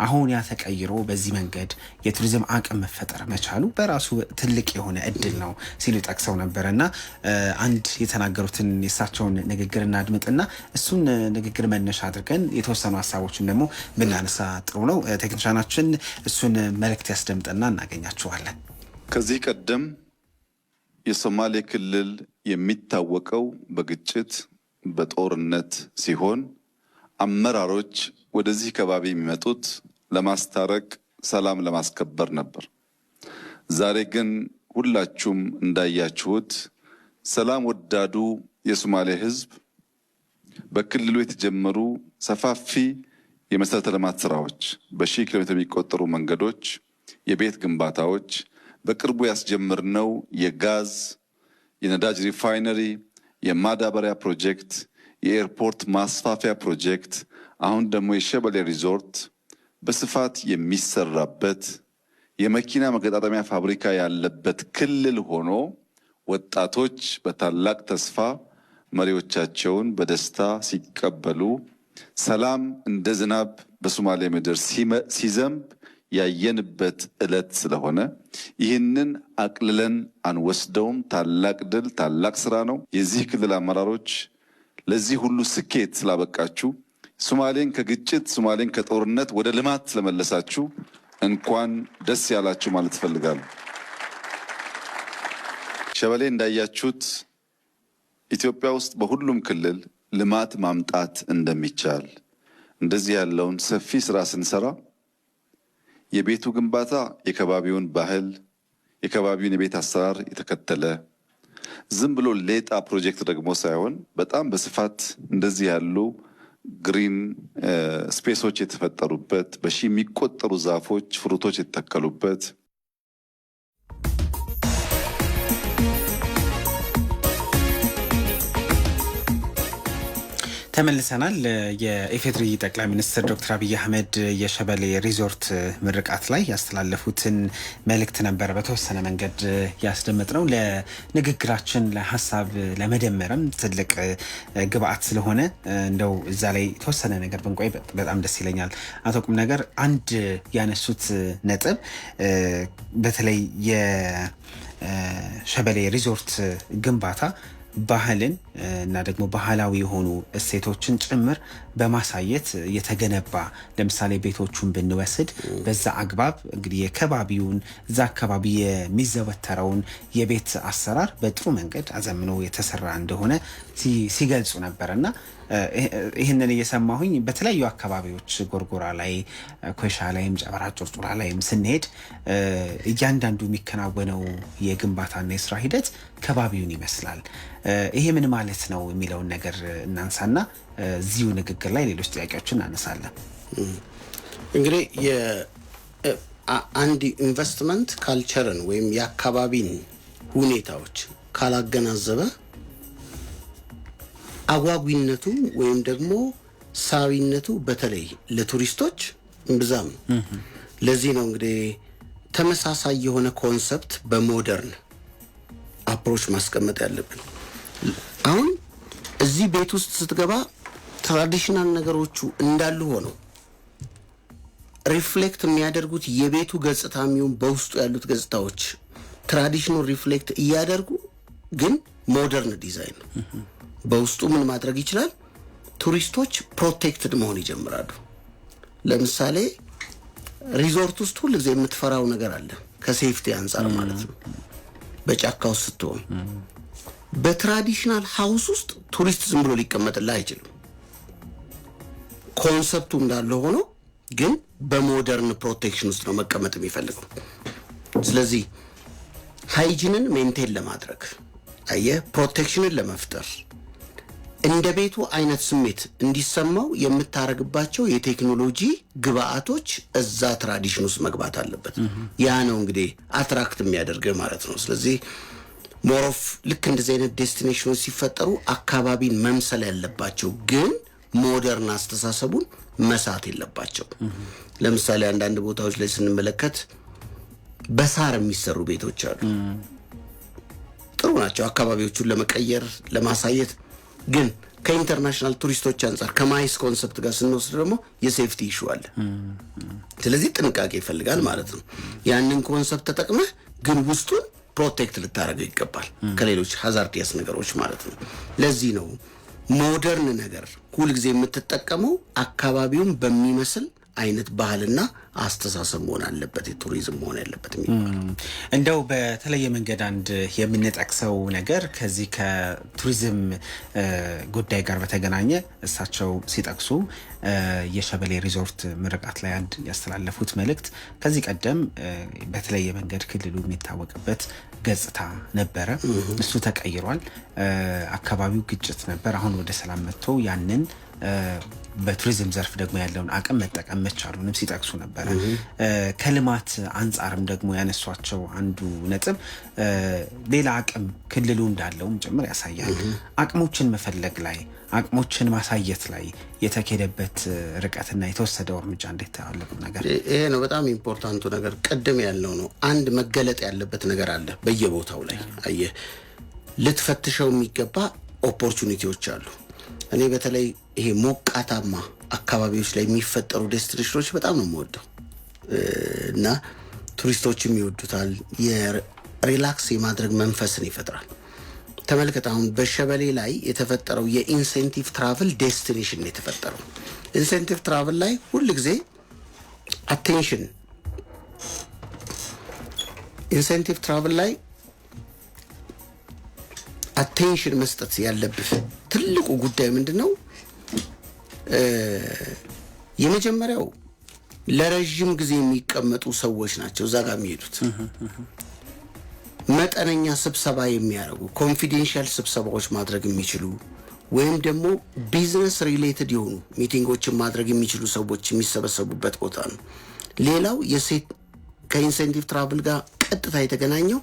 አሁን ያ ተቀይሮ በዚህ መንገድ የቱሪዝም አቅም መፈጠር መቻሉ በራሱ ትልቅ የሆነ እድል ነው ሲሉ ጠቅሰው ነበረና አንድ የተናገሩትን የእሳቸውን ንግግር እናድምጥና እሱን ንግግር መነሻ አድርገን የተወሰኑ ሀሳቦችን ደግሞ ብናነሳ ጥሩ ነው። ቴክኒሻናችን እሱን መልእክት ያስደምጠና እናገኛችኋለን። ከዚህ ቀደም የሶማሌ ክልል የሚታወቀው በግጭት በጦርነት ሲሆን አመራሮች ወደዚህ ከባቢ የሚመጡት ለማስታረቅ፣ ሰላም ለማስከበር ነበር። ዛሬ ግን ሁላችሁም እንዳያችሁት ሰላም ወዳዱ የሶማሌ ሕዝብ በክልሉ የተጀመሩ ሰፋፊ የመሰረተ ልማት ስራዎች፣ በሺህ ኪሎ ሜትር የሚቆጠሩ መንገዶች፣ የቤት ግንባታዎች፣ በቅርቡ ያስጀመርነው የጋዝ የነዳጅ ሪፋይነሪ፣ የማዳበሪያ ፕሮጀክት፣ የኤርፖርት ማስፋፊያ ፕሮጀክት፣ አሁን ደግሞ የሸበሌ ሪዞርት በስፋት የሚሰራበት የመኪና መገጣጠሚያ ፋብሪካ ያለበት ክልል ሆኖ ወጣቶች በታላቅ ተስፋ መሪዎቻቸውን በደስታ ሲቀበሉ ሰላም እንደ ዝናብ በሶማሌ ምድር ሲዘንብ ያየንበት ዕለት ስለሆነ ይህንን አቅልለን አንወስደውም። ታላቅ ድል፣ ታላቅ ስራ ነው። የዚህ ክልል አመራሮች ለዚህ ሁሉ ስኬት ስላበቃችሁ፣ ሶማሌን ከግጭት ሶማሌን ከጦርነት ወደ ልማት ስለመለሳችሁ እንኳን ደስ ያላችሁ ማለት እፈልጋለሁ። ሸበሌ እንዳያችሁት ኢትዮጵያ ውስጥ በሁሉም ክልል ልማት ማምጣት እንደሚቻል እንደዚህ ያለውን ሰፊ ስራ ስንሰራ የቤቱ ግንባታ የከባቢውን ባህል የከባቢውን የቤት አሰራር የተከተለ ዝም ብሎ ሌጣ ፕሮጀክት ደግሞ ሳይሆን በጣም በስፋት እንደዚህ ያሉ ግሪን ስፔሶች የተፈጠሩበት በሺ የሚቆጠሩ ዛፎች፣ ፍሩቶች የተተከሉበት ተመልሰናል። የኢፌዴሪ ጠቅላይ ሚኒስትር ዶክተር አብይ አህመድ የሸበሌ ሪዞርት ምርቃት ላይ ያስተላለፉትን መልእክት ነበር በተወሰነ መንገድ ያስደመጥነው። ለንግግራችን ለሀሳብ ለመደመርም ትልቅ ግብአት ስለሆነ እንደው እዛ ላይ የተወሰነ ነገር ብንቆይ በጣም ደስ ይለኛል። አቶ ቁም ነገር አንድ ያነሱት ነጥብ በተለይ የሸበሌ ሪዞርት ግንባታ ባህልን እና ደግሞ ባህላዊ የሆኑ እሴቶችን ጭምር በማሳየት የተገነባ ለምሳሌ ቤቶቹን ብንወስድ በዛ አግባብ እንግዲህ የከባቢውን እዛ አካባቢ የሚዘወተረውን የቤት አሰራር በጥሩ መንገድ አዘምኖ የተሰራ እንደሆነ ሲገልጹ ነበርና ይህንን እየሰማሁኝ በተለያዩ አካባቢዎች ጎርጎራ ላይ፣ ኮይሻ ላይም፣ ጨበራ ጩርጩራ ላይም ስንሄድ እያንዳንዱ የሚከናወነው የግንባታና የስራ ሂደት ከባቢውን ይመስላል። ይሄ ምን ማለት ነው የሚለውን ነገር እናንሳና እዚሁ ንግግር ላይ ሌሎች ጥያቄዎችን እናነሳለን። እንግዲህ አንድ ኢንቨስትመንት ካልቸርን ወይም የአካባቢን ሁኔታዎች ካላገናዘበ አጓጊነቱ ወይም ደግሞ ሳቢነቱ በተለይ ለቱሪስቶች እምብዛም ነው። ለዚህ ነው እንግዲህ ተመሳሳይ የሆነ ኮንሰፕት በሞደርን አፕሮች ማስቀመጥ ያለብን። አሁን እዚህ ቤት ውስጥ ስትገባ ትራዲሽናል ነገሮቹ እንዳሉ ሆነው ሪፍሌክት የሚያደርጉት የቤቱ ገጽታ የሚሆን በውስጡ ያሉት ገጽታዎች ትራዲሽናል ሪፍሌክት እያደርጉ ግን ሞደርን ዲዛይን ነው። በውስጡ ምን ማድረግ ይችላል? ቱሪስቶች ፕሮቴክትድ መሆን ይጀምራሉ። ለምሳሌ ሪዞርት ውስጥ ሁሉ ጊዜ የምትፈራው ነገር አለ፣ ከሴፍቲ አንጻር ማለት ነው። በጫካ ውስጥ ስትሆን በትራዲሽናል ሃውስ ውስጥ ቱሪስት ዝም ብሎ ሊቀመጥልህ አይችልም። ኮንሰፕቱ እንዳለ ሆኖ ግን በሞደርን ፕሮቴክሽን ውስጥ ነው መቀመጥ የሚፈልገው። ስለዚህ ሃይጂንን ሜንቴን ለማድረግ አየህ፣ ፕሮቴክሽንን ለመፍጠር እንደ ቤቱ አይነት ስሜት እንዲሰማው የምታረግባቸው የቴክኖሎጂ ግብአቶች እዛ ትራዲሽን ውስጥ መግባት አለበት። ያ ነው እንግዲህ አትራክት የሚያደርገው ማለት ነው። ስለዚህ ሞሮፍ ልክ እንደዚህ አይነት ዴስቲኔሽኖች ሲፈጠሩ አካባቢን መምሰል ያለባቸው ግን ሞደርን አስተሳሰቡን መሳት የለባቸው። ለምሳሌ አንዳንድ ቦታዎች ላይ ስንመለከት በሳር የሚሰሩ ቤቶች አሉ። ጥሩ ናቸው አካባቢዎቹን ለመቀየር ለማሳየት። ግን ከኢንተርናሽናል ቱሪስቶች አንጻር ከማይስ ኮንሰፕት ጋር ስንወስድ ደግሞ የሴፍቲ ኢሹ አለ። ስለዚህ ጥንቃቄ ይፈልጋል ማለት ነው። ያንን ኮንሰፕት ተጠቅመህ ግን ውስጡን ፕሮቴክት ልታደርገው ይገባል ከሌሎች ሃዛርዲያስ ነገሮች ማለት ነው። ለዚህ ነው ሞደርን ነገር ሁልጊዜ የምትጠቀመው አካባቢውን በሚመስል አይነት ባህልና አስተሳሰብ መሆን አለበት፣ የቱሪዝም መሆን ያለበት የሚባለው። እንደው በተለየ መንገድ አንድ የምንጠቅሰው ነገር ከዚህ ከቱሪዝም ጉዳይ ጋር በተገናኘ እሳቸው ሲጠቅሱ የሸበሌ ሪዞርት ምርቃት ላይ አንድ ያስተላለፉት መልእክት ከዚህ ቀደም በተለየ መንገድ ክልሉ የሚታወቅበት ገጽታ ነበረ። እሱ ተቀይሯል። አካባቢው ግጭት ነበር። አሁን ወደ ሰላም መጥቶ ያንን በቱሪዝም ዘርፍ ደግሞ ያለውን አቅም መጠቀም መቻሉንም ሲጠቅሱ ነበር። ከልማት አንጻርም ደግሞ ያነሷቸው አንዱ ነጥብ ሌላ አቅም ክልሉ እንዳለውም ጭምር ያሳያል። አቅሞችን መፈለግ ላይ አቅሞችን ማሳየት ላይ የተከደበት ርቀትና የተወሰደው እርምጃ እንዴት ታያለቁ ነገር ይሄ ነው በጣም ኢምፖርታንቱ ነገር። ቀደም ያለው ነው አንድ መገለጥ ያለበት ነገር አለ በየቦታው ላይ አየ ልትፈትሸው የሚገባ ኦፖርቹኒቲዎች አሉ። እኔ በተለይ ይሄ ሞቃታማ አካባቢዎች ላይ የሚፈጠሩ ዴስቲኔሽኖች በጣም ነው የምወደው እና ቱሪስቶችም ይወዱታል። የሪላክስ የማድረግ መንፈስን ይፈጥራል። ተመልከት አሁን በሸበሌ ላይ የተፈጠረው የኢንሴንቲቭ ትራቭል ዴስቲኔሽን የተፈጠረው ኢንሴንቲቭ ትራቭል ላይ ሁሉ ጊዜ አቴንሽን ኢንሴንቲቭ ትራቭል ላይ አቴንሽን መስጠት ያለብህ ትልቁ ጉዳይ ምንድነው? የመጀመሪያው ለረጅም ጊዜ የሚቀመጡ ሰዎች ናቸው እዛ ጋር የሚሄዱት። መጠነኛ ስብሰባ የሚያደርጉ ኮንፊደንሻል ስብሰባዎች ማድረግ የሚችሉ ወይም ደግሞ ቢዝነስ ሪሌትድ የሆኑ ሚቲንጎችን ማድረግ የሚችሉ ሰዎች የሚሰበሰቡበት ቦታ ነው። ሌላው ከኢንሴንቲቭ ትራቭል ጋር ቀጥታ የተገናኘው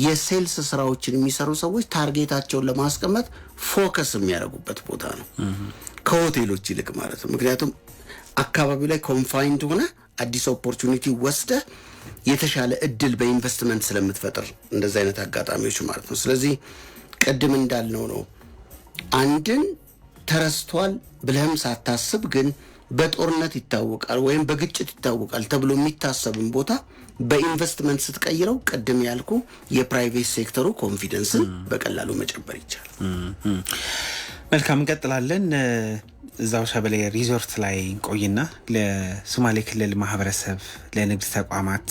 የሴልስ ስራዎችን የሚሰሩ ሰዎች ታርጌታቸውን ለማስቀመጥ ፎከስ የሚያደርጉበት ቦታ ነው ከሆቴሎች ይልቅ ማለት ነው። ምክንያቱም አካባቢው ላይ ኮንፋይንድ ሆነ አዲስ ኦፖርቹኒቲ ወስደ የተሻለ እድል በኢንቨስትመንት ስለምትፈጥር እንደዚህ አይነት አጋጣሚዎች ማለት ነው። ስለዚህ ቀድም እንዳልነው ነው አንድን ተረስቷል ብለህም ሳታስብ ግን በጦርነት ይታወቃል ወይም በግጭት ይታወቃል ተብሎ የሚታሰብን ቦታ በኢንቨስትመንት ስትቀይረው ቀደም ያልኩ የፕራይቬት ሴክተሩ ኮንፊደንስን በቀላሉ መጨመር ይቻላል። መልካም እንቀጥላለን። እዛው ሸበሌ ሪዞርት ላይ ቆይና ለሶማሌ ክልል ማህበረሰብ ለንግድ ተቋማት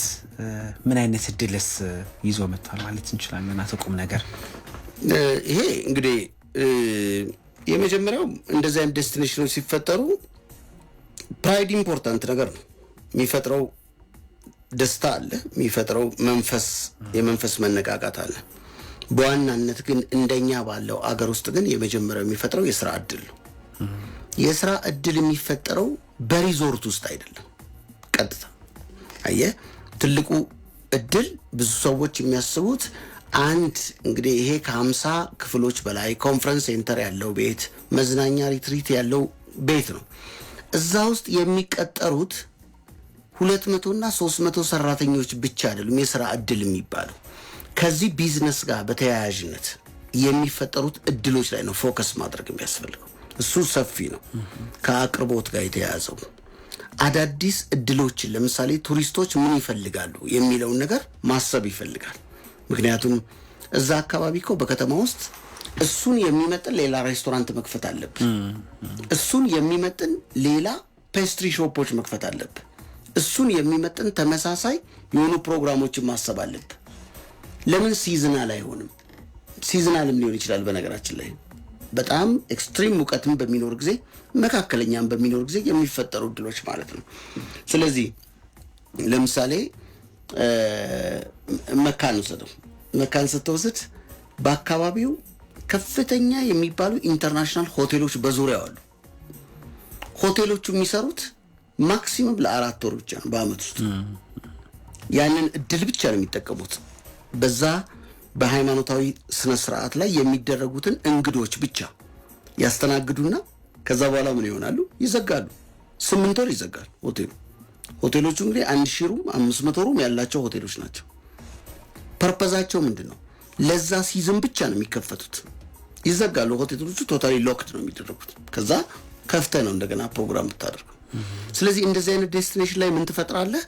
ምን አይነት እድልስ ይዞ መጥቷል ማለት እንችላለን? አትቁም ነገር ይሄ እንግዲህ የመጀመሪያው እንደዚህ አይነት ዴስቲኔሽኖች ሲፈጠሩ ፕራይድ ኢምፖርታንት ነገር ነው። የሚፈጥረው ደስታ አለ፣ የሚፈጥረው የመንፈስ መነቃቃት አለ። በዋናነት ግን እንደኛ ባለው አገር ውስጥ ግን የመጀመሪያው የሚፈጥረው የሥራ እድል ነው። የሥራ እድል የሚፈጠረው በሪዞርት ውስጥ አይደለም። ቀጥታ አየህ ትልቁ እድል ብዙ ሰዎች የሚያስቡት አንድ እንግዲህ ይሄ ከ50 ክፍሎች በላይ ኮንፈረንስ ሴንተር ያለው ቤት፣ መዝናኛ ሪትሪት ያለው ቤት ነው። እዛ ውስጥ የሚቀጠሩት 200 እና 300 ሰራተኞች ብቻ አይደሉም የሥራ እድል የሚባለው። ከዚህ ቢዝነስ ጋር በተያያዥነት የሚፈጠሩት እድሎች ላይ ነው ፎከስ ማድረግ የሚያስፈልገው። እሱ ሰፊ ነው። ከአቅርቦት ጋር የተያያዘው አዳዲስ እድሎችን ለምሳሌ ቱሪስቶች ምን ይፈልጋሉ የሚለውን ነገር ማሰብ ይፈልጋል። ምክንያቱም እዛ አካባቢ እኮ በከተማ ውስጥ እሱን የሚመጥን ሌላ ሬስቶራንት መክፈት አለብህ። እሱን የሚመጥን ሌላ ፔስትሪ ሾፖች መክፈት አለብህ። እሱን የሚመጥን ተመሳሳይ የሆኑ ፕሮግራሞችን ማሰብ አለብህ። ለምን ሲዝናል አይሆንም? ሲዝናልም ሊሆን ይችላል። በነገራችን ላይ በጣም ኤክስትሪም ሙቀትም በሚኖር ጊዜ መካከለኛም በሚኖር ጊዜ የሚፈጠሩ እድሎች ማለት ነው። ስለዚህ ለምሳሌ መካን ወሰደው። መካን ስትወስድ በአካባቢው ከፍተኛ የሚባሉ ኢንተርናሽናል ሆቴሎች በዙሪያው አሉ። ሆቴሎቹ የሚሰሩት ማክሲመም ለ4 ወር ብቻ ነው በአመት ውስጥ። ያንን እድል ብቻ ነው የሚጠቀሙት። በዛ በሃይማኖታዊ ስነ ስርዓት ላይ የሚደረጉትን እንግዶች ብቻ ያስተናግዱና ከዛ በኋላ ምን ይሆናሉ? ይዘጋሉ። 8 ወር ይዘጋል ሆቴሉ። ሆቴሎቹ እንግዲህ 1000 ሩም 500 ሩም ያላቸው ሆቴሎች ናቸው። ፐርፐዛቸው ምንድነው? ለዛ ሲዝን ብቻ ነው የሚከፈቱት። ይዘጋሉ ሆቴሎቹ። ቶታሊ ሎክድ ነው የሚደረጉት። ከዛ ከፍተህ ነው እንደገና ፕሮግራም ብታደርገው። ስለዚህ እንደዚህ አይነት ዴስቲኔሽን ላይ ምን ትፈጥራለህ?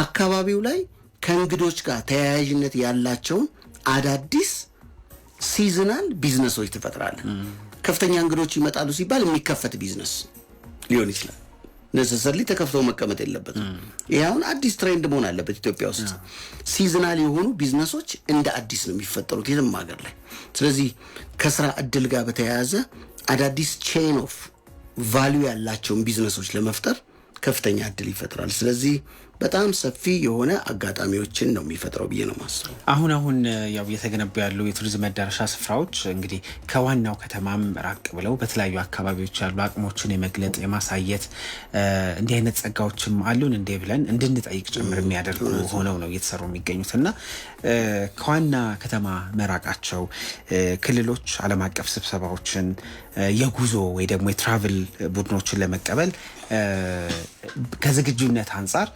አካባቢው ላይ ከእንግዶች ጋር ተያያዥነት ያላቸውን አዳዲስ ሲዝናል ቢዝነሶች ትፈጥራለህ። ከፍተኛ እንግዶች ይመጣሉ ሲባል የሚከፈት ቢዝነስ ሊሆን ይችላል። ነሰሰርሊ ተከፍተው መቀመጥ የለበትም። ይሄ አሁን አዲስ ትሬንድ መሆን አለበት ኢትዮጵያ ውስጥ። ሲዝናል የሆኑ ቢዝነሶች እንደ አዲስ ነው የሚፈጠሩት የትም ሀገር ላይ። ስለዚህ ከስራ እድል ጋር በተያያዘ አዳዲስ ቼን ኦፍ ቫልዩ ያላቸውን ቢዝነሶች ለመፍጠር ከፍተኛ እድል ይፈጥራል። ስለዚህ በጣም ሰፊ የሆነ አጋጣሚዎችን ነው የሚፈጥረው ብዬ ነው ማስበው። አሁን ያው እየተገነቡ ያሉ የቱሪዝም መዳረሻ ስፍራዎች እንግዲህ ከዋናው ከተማም ራቅ ብለው በተለያዩ አካባቢዎች ያሉ አቅሞችን የመግለጥ የማሳየት እንዲህ አይነት ጸጋዎችም አሉን እንዴ ብለን እንድንጠይቅ ጭምር የሚያደርጉ ሆነው ነው እየተሰሩ የሚገኙት እና ከዋና ከተማ መራቃቸው ክልሎች ዓለም አቀፍ ስብሰባዎችን የጉዞ ወይ ደግሞ የትራቭል ቡድኖችን ለመቀበል ከዝግጁነት አንጻር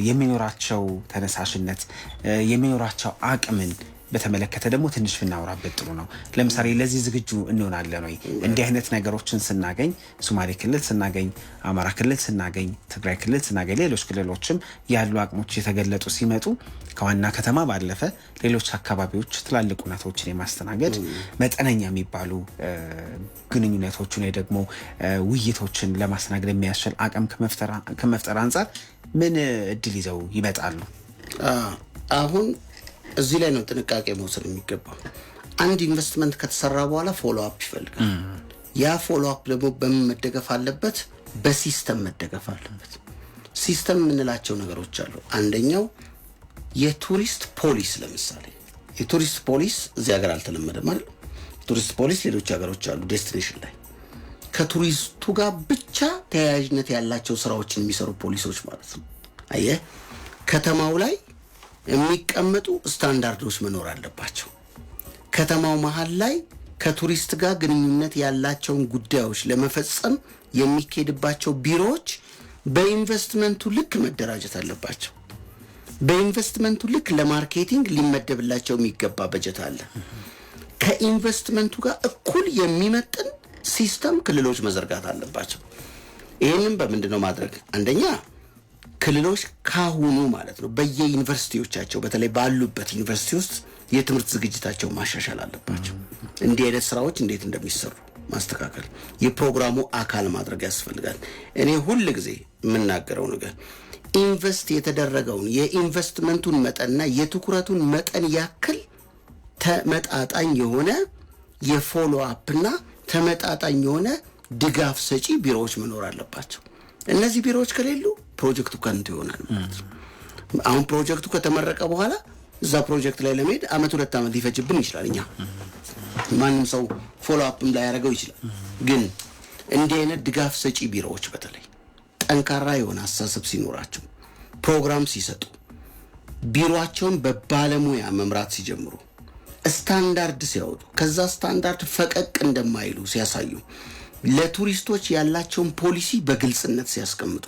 የሚኖራቸው ተነሳሽነት የሚኖራቸው አቅምን በተመለከተ ደግሞ ትንሽ ብናወራበት ጥሩ ነው። ለምሳሌ ለዚህ ዝግጁ እንሆናለን ወይ? እንዲህ አይነት ነገሮችን ስናገኝ ሶማሌ ክልል ስናገኝ፣ አማራ ክልል ስናገኝ፣ ትግራይ ክልል ስናገኝ፣ ሌሎች ክልሎችም ያሉ አቅሞች የተገለጡ ሲመጡ ከዋና ከተማ ባለፈ ሌሎች አካባቢዎች ትላልቅ እውነቶችን የማስተናገድ መጠነኛ የሚባሉ ግንኙነቶችን ወይ ደግሞ ውይይቶችን ለማስተናገድ የሚያስችል አቅም ከመፍጠር አንጻር ምን እድል ይዘው ይመጣሉ? አሁን እዚህ ላይ ነው ጥንቃቄ መውሰድ የሚገባው። አንድ ኢንቨስትመንት ከተሰራ በኋላ ፎሎ አፕ ይፈልጋል። ያ ፎሎ አፕ ደግሞ በምን መደገፍ አለበት? በሲስተም መደገፍ አለበት። ሲስተም የምንላቸው ነገሮች አሉ። አንደኛው የቱሪስት ፖሊስ። ለምሳሌ የቱሪስት ፖሊስ እዚህ ሀገር አልተለመደም አይደል? ቱሪስት ፖሊስ ሌሎች ሀገሮች አሉ። ዴስቲኔሽን ላይ ከቱሪስቱ ጋር ብቻ ተያያዥነት ያላቸው ስራዎችን የሚሰሩ ፖሊሶች ማለት ነው። አየህ፣ ከተማው ላይ የሚቀመጡ ስታንዳርዶች መኖር አለባቸው። ከተማው መሃል ላይ ከቱሪስት ጋር ግንኙነት ያላቸውን ጉዳዮች ለመፈጸም የሚኬድባቸው ቢሮዎች በኢንቨስትመንቱ ልክ መደራጀት አለባቸው። በኢንቨስትመንቱ ልክ ለማርኬቲንግ ሊመደብላቸው የሚገባ በጀት አለ። ከኢንቨስትመንቱ ጋር እኩል የሚመጥን ሲስተም ክልሎች መዘርጋት አለባቸው። ይህንም በምንድነው ማድረግ? አንደኛ ክልሎች ካሁኑ ማለት ነው በየዩኒቨርሲቲዎቻቸው በተለይ ባሉበት ዩኒቨርሲቲ ውስጥ የትምህርት ዝግጅታቸው ማሻሻል አለባቸው። እንዲህ አይነት ስራዎች እንዴት እንደሚሰሩ ማስተካከል፣ የፕሮግራሙ አካል ማድረግ ያስፈልጋል። እኔ ሁል ጊዜ የምናገረው ነገር ኢንቨስት የተደረገውን የኢንቨስትመንቱን መጠንና የትኩረቱን መጠን ያክል ተመጣጣኝ የሆነ የፎሎ አፕና ተመጣጣኝ የሆነ ድጋፍ ሰጪ ቢሮዎች መኖር አለባቸው። እነዚህ ቢሮዎች ከሌሉ ፕሮጀክቱ ከንቱ ይሆናል ማለት ነው። አሁን ፕሮጀክቱ ከተመረቀ በኋላ እዛ ፕሮጀክት ላይ ለመሄድ አመት 2 አመት ሊፈጅብን ይችላል። እኛ ማንም ሰው ፎሎ አፕም ላይ ያደርገው ይችላል። ግን እንዲህ አይነት ድጋፍ ሰጪ ቢሮዎች በተለይ ጠንካራ የሆነ አስተሳሰብ ሲኖራቸው፣ ፕሮግራም ሲሰጡ፣ ቢሮአቸውን በባለሙያ መምራት ሲጀምሩ፣ ስታንዳርድ ሲያወጡ፣ ከዛ ስታንዳርድ ፈቀቅ እንደማይሉ ሲያሳዩ፣ ለቱሪስቶች ያላቸውን ፖሊሲ በግልጽነት ሲያስቀምጡ፣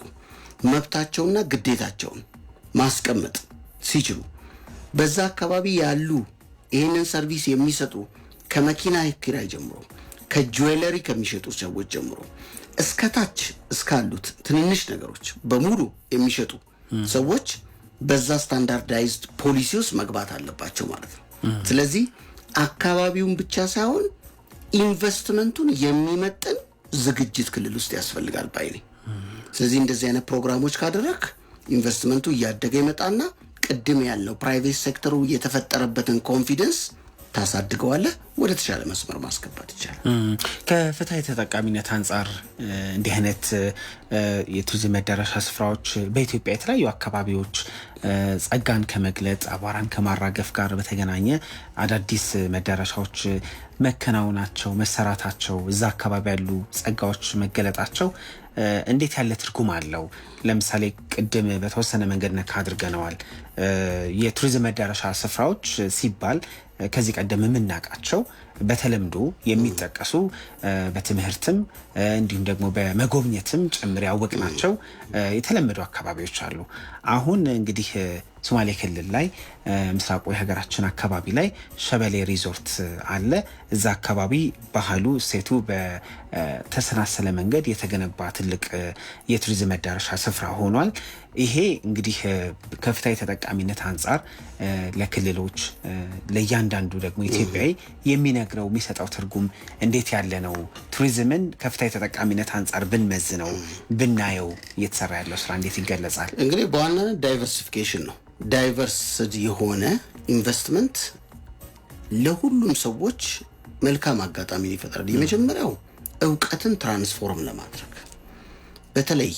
መብታቸውና ግዴታቸውን ማስቀመጥ ሲችሉ፣ በዛ አካባቢ ያሉ ይህንን ሰርቪስ የሚሰጡ ከመኪና ኪራይ ጀምሮ ከጁዌለሪ ከሚሸጡ ሰዎች ጀምሮ እስከታች እስካሉት ትንንሽ ነገሮች በሙሉ የሚሸጡ ሰዎች በዛ ስታንዳርዳይዝድ ፖሊሲ ውስጥ መግባት አለባቸው ማለት ነው። ስለዚህ አካባቢውን ብቻ ሳይሆን ኢንቨስትመንቱን የሚመጥን ዝግጅት ክልል ውስጥ ያስፈልጋል ባይ ነኝ። ስለዚህ እንደዚህ አይነት ፕሮግራሞች ካደረክ ኢንቨስትመንቱ እያደገ ይመጣና ቅድም ያለው ፕራይቬት ሴክተሩ የተፈጠረበትን ኮንፊደንስ ታሳድገዋለህ፣ ወደ ተሻለ መስመር ማስገባት ይቻላል። ከፍትሃዊ ተጠቃሚነት አንጻር እንዲህ አይነት የቱሪዝም መዳረሻ ስፍራዎች በኢትዮጵያ የተለያዩ አካባቢዎች ጸጋን ከመግለጥ አቧራን ከማራገፍ ጋር በተገናኘ አዳዲስ መዳረሻዎች መከናወናቸው መሰራታቸው እዛ አካባቢ ያሉ ጸጋዎች መገለጣቸው እንዴት ያለ ትርጉም አለው? ለምሳሌ ቅድም በተወሰነ መንገድ ነካ አድርገነዋል። የቱሪዝም መዳረሻ ስፍራዎች ሲባል ከዚህ ቀደም የምናውቃቸው በተለምዶ የሚጠቀሱ በትምህርትም እንዲሁም ደግሞ በመጎብኘትም ጭምር ያወቅናቸው የተለመዱ አካባቢዎች አሉ። አሁን እንግዲህ ሶማሌ ክልል ላይ ምስራቁ የሀገራችን አካባቢ ላይ ሸበሌ ሪዞርት አለ። እዛ አካባቢ ባህሉ እሴቱ በተሰናሰለ መንገድ የተገነባ ትልቅ የቱሪዝም መዳረሻ ስፍራ ሆኗል። ይሄ እንግዲህ ከፍተኛ ተጠቃሚነት አንጻር ለክልሎች ለእያንዳንዱ ደግሞ ኢትዮጵያዊ የሚነግረው የሚሰጠው ትርጉም እንዴት ያለ ነው? ቱሪዝምን ከፍተኛ ተጠቃሚነት አንጻር ብንመዝነው ብናየው እየተሰራ ያለው ስራ እንዴት ይገለጻል? እንግዲህ በዋናነት ዳይቨርሲፊኬሽን ነው። ዳይቨርስድ የሆነ ኢንቨስትመንት ለሁሉም ሰዎች መልካም አጋጣሚ ይፈጥራል። የመጀመሪያው እውቀትን ትራንስፎርም ለማድረግ በተለይ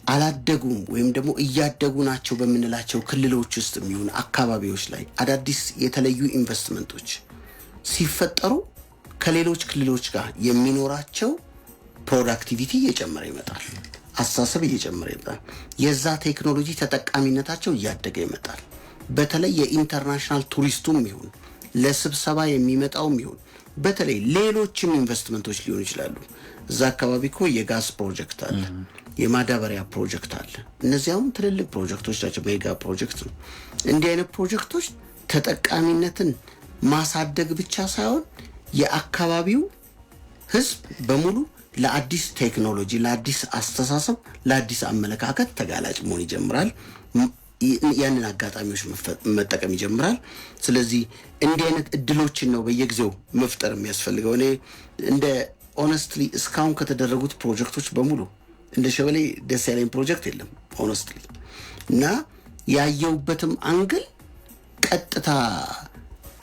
አላደጉም ወይም ደግሞ እያደጉ ናቸው በምንላቸው ክልሎች ውስጥ የሚሆን አካባቢዎች ላይ አዳዲስ የተለዩ ኢንቨስትመንቶች ሲፈጠሩ ከሌሎች ክልሎች ጋር የሚኖራቸው ፕሮዳክቲቪቲ እየጨመረ ይመጣል። አስተሳሰብ እየጨመረ ይመጣል። የዛ ቴክኖሎጂ ተጠቃሚነታቸው እያደገ ይመጣል። በተለይ የኢንተርናሽናል ቱሪስቱም ይሁን ለስብሰባ የሚመጣውም ይሁን በተለይ ሌሎችም ኢንቨስትመንቶች ሊሆኑ ይችላሉ። እዛ አካባቢ እኮ የጋዝ ፕሮጀክት አለ፣ የማዳበሪያ ፕሮጀክት አለ። እነዚያውም ትልልቅ ፕሮጀክቶች ናቸው፣ ሜጋ ፕሮጀክት ነው። እንዲህ አይነት ፕሮጀክቶች ተጠቃሚነትን ማሳደግ ብቻ ሳይሆን የአካባቢው ህዝብ በሙሉ ለአዲስ ቴክኖሎጂ፣ ለአዲስ አስተሳሰብ፣ ለአዲስ አመለካከት ተጋላጭ መሆን ይጀምራል። ያንን አጋጣሚዎች መጠቀም ይጀምራል። ስለዚህ እንዲህ አይነት እድሎችን ነው በየጊዜው መፍጠር የሚያስፈልገው። እኔ እንደ ኦነስትሊ እስካሁን ከተደረጉት ፕሮጀክቶች በሙሉ እንደ ሸበሌ ደስ ያለኝ ፕሮጀክት የለም ኦነስትሊ። እና ያየውበትም አንግል ቀጥታ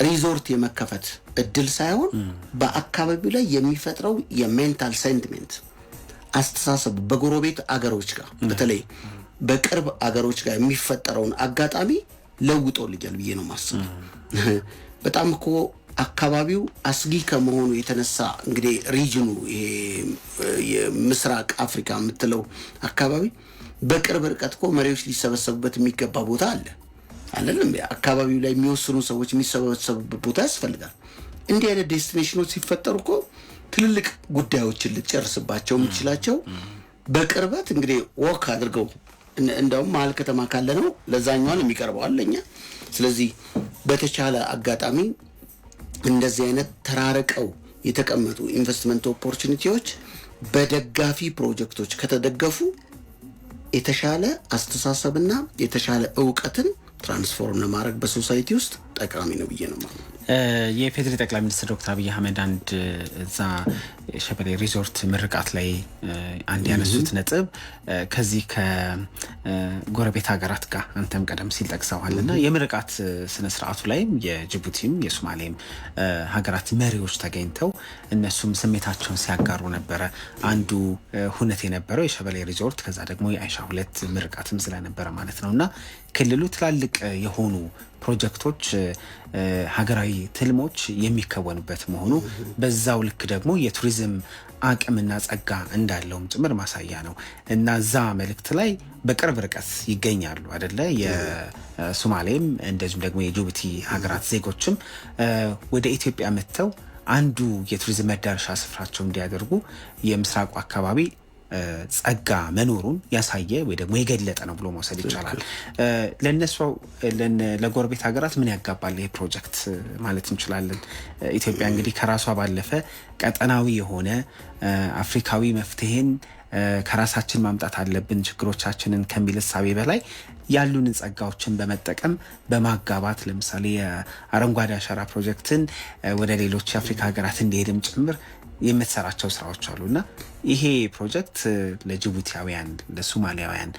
ሪዞርት የመከፈት እድል ሳይሆን በአካባቢው ላይ የሚፈጥረው የሜንታል ሴንቲሜንት አስተሳሰብ በጎረቤት አገሮች ጋር በተለይ በቅርብ አገሮች ጋር የሚፈጠረውን አጋጣሚ ለውጦልኛል ብዬ ነው ማስበው። በጣም እኮ አካባቢው አስጊ ከመሆኑ የተነሳ እንግዲህ ሪጅኑ ይሄ የምስራቅ አፍሪካ የምትለው አካባቢ በቅርብ ርቀት እኮ መሪዎች ሊሰበሰቡበት የሚገባ ቦታ አለ አይደለም? አካባቢው ላይ የሚወስኑ ሰዎች የሚሰበሰቡበት ቦታ ያስፈልጋል። እንዲህ አይነት ዴስቲኔሽኖች ሲፈጠሩ እኮ ትልልቅ ጉዳዮችን ልትጨርስባቸው የምትችላቸው በቅርበት እንግዲህ ወክ አድርገው እንደውም መሀል ከተማ ካለ ነው ለዛኛውን የሚቀርበው አለኛ። ስለዚህ በተቻለ አጋጣሚ እንደዚህ አይነት ተራርቀው የተቀመጡ ኢንቨስትመንት ኦፖርቹኒቲዎች በደጋፊ ፕሮጀክቶች ከተደገፉ የተሻለ አስተሳሰብና የተሻለ እውቀትን ትራንስፎርም ለማድረግ በሶሳይቲ ውስጥ ጠቃሚ ነው ብዬ ነው ማለት ነው። የፌዴራል ጠቅላይ ሚኒስትር ዶክተር አብይ አህመድ አንድ እዛ ሸበሌ ሪዞርት ምርቃት ላይ አንድ ያነሱት ነጥብ ከዚህ ከጎረቤት ሀገራት ጋር አንተም ቀደም ሲል ጠቅሰዋልና የምርቃት ስነ ስርዓቱ ላይ የጅቡቲም የሶማሌም ሀገራት መሪዎች ተገኝተው እነሱም ስሜታቸውን ሲያጋሩ ነበረ። አንዱ ሁነት የነበረው የሸበሌ ሪዞርት ከዛ ደግሞ የአይሻ 2 ምርቃትም ስለነበረ ማለት ነውና ክልሉ ትላልቅ የሆኑ ፕሮጀክቶች ሀገራዊ ትልሞች የሚከወኑበት መሆኑ በዛው ልክ ደግሞ የቱሪዝም አቅምና ጸጋ እንዳለውም ጭምር ማሳያ ነው እና ዛ መልእክት ላይ በቅርብ ርቀት ይገኛሉ አይደለ? የሶማሌም እንደዚሁም ደግሞ የጅቡቲ ሀገራት ዜጎችም ወደ ኢትዮጵያ መጥተው አንዱ የቱሪዝም መዳረሻ ስፍራቸው እንዲያደርጉ የምስራቁ አካባቢ ጸጋ መኖሩን ያሳየ ወይ ደግሞ የገለጠ ነው ብሎ መውሰድ ይቻላል። ለነሱ ለጎረቤት ሀገራት ምን ያጋባል ይሄ ፕሮጀክት ማለት እንችላለን? ኢትዮጵያ እንግዲህ ከራሷ ባለፈ ቀጠናዊ የሆነ አፍሪካዊ መፍትሄን ከራሳችን ማምጣት አለብን ችግሮቻችንን ከሚል እሳቤ በላይ ያሉን ጸጋዎችን በመጠቀም በማጋባት ለምሳሌ የአረንጓዴ አሻራ ፕሮጀክትን ወደ ሌሎች የአፍሪካ ሀገራት እንዲሄድም ጭምር የምትሰራቸው ስራዎች አሉና ይሄ ፕሮጀክት ለጅቡቲያውያን ለሶማሊያውያን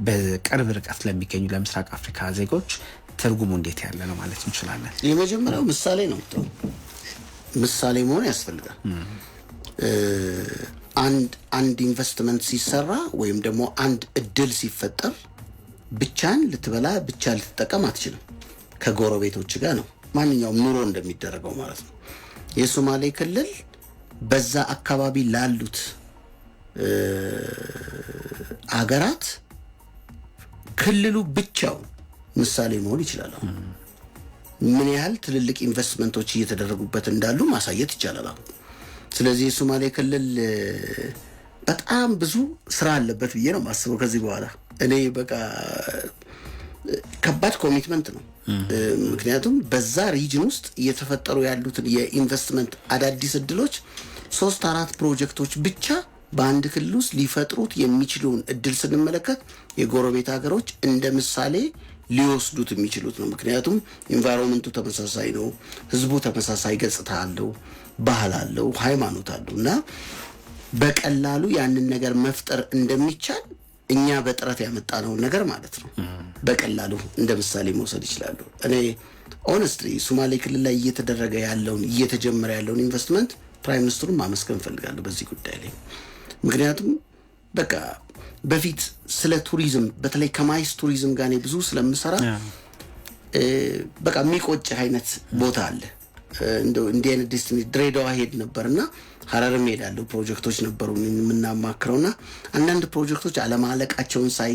በቅርብ ርቀት ለሚገኙ ለምስራቅ አፍሪካ ዜጎች ትርጉሙ እንዴት ያለ ነው ማለት እንችላለን? የመጀመሪያው ምሳሌ ነው። ምሳሌ መሆን ያስፈልጋል። አንድ ኢንቨስትመንት ሲሰራ ወይም ደግሞ አንድ እድል ሲፈጠር ብቻን ልትበላ ብቻ ልትጠቀም አትችልም። ከጎረቤቶች ጋር ነው ማንኛውም ኑሮ እንደሚደረገው ማለት ነው። የሶማሌ ክልል በዛ አካባቢ ላሉት አገራት ክልሉ ብቻው ምሳሌ መሆን ይችላል። ምን ያህል ትልልቅ ኢንቨስትመንቶች እየተደረጉበት እንዳሉ ማሳየት ይቻላል። ስለዚህ የሶማሌ ክልል በጣም ብዙ ስራ አለበት ብዬ ነው ማስበው። ከዚህ በኋላ እኔ በቃ ከባድ ኮሚትመንት ነው። ምክንያቱም በዛ ሪጅን ውስጥ እየተፈጠሩ ያሉትን የኢንቨስትመንት አዳዲስ እድሎች 3-4 ፕሮጀክቶች ብቻ በአንድ ክልል ውስጥ ሊፈጥሩት የሚችሉን እድል ስንመለከት የጎረቤት ሀገሮች እንደ ምሳሌ ሊወስዱት የሚችሉት ነው። ምክንያቱም ኢንቫይሮንመንቱ ተመሳሳይ ነው፣ ህዝቡ ተመሳሳይ ገጽታ አለው፣ ባህል አለው፣ ሃይማኖት አለው እና በቀላሉ ያንን ነገር መፍጠር እንደሚቻል እኛ በጥረት ያመጣነው ነገር ማለት ነው በቀላሉ እንደ ምሳሌ መውሰድ ይችላሉ። እኔ ኦነስትሊ ሶማሌ ክልል ላይ እየተጀመረ ያለውን ኢንቨስትመንት ፕራይም ሚኒስትሩን ማመስገን ፈልጋለሁ በዚህ ጉዳይ ላይ። ምክንያቱም በቃ በፊት ስለ ቱሪዝም በተለይ ከማይስ ቱሪዝም ጋር እኔ ብዙ ስለምሰራ በቃ የሚቆጭ አይነት ቦታ አለ። እንደው እንዲህ አይነት ዴስቲኔሽን ድሬዳዋ ሄድ ነበርና ሀረርም ሄዳለሁ ፕሮጀክቶች ነበሩ የምናማክረውና አንዳንድ ፕሮጀክቶች አለማለቃቸውን ሳይ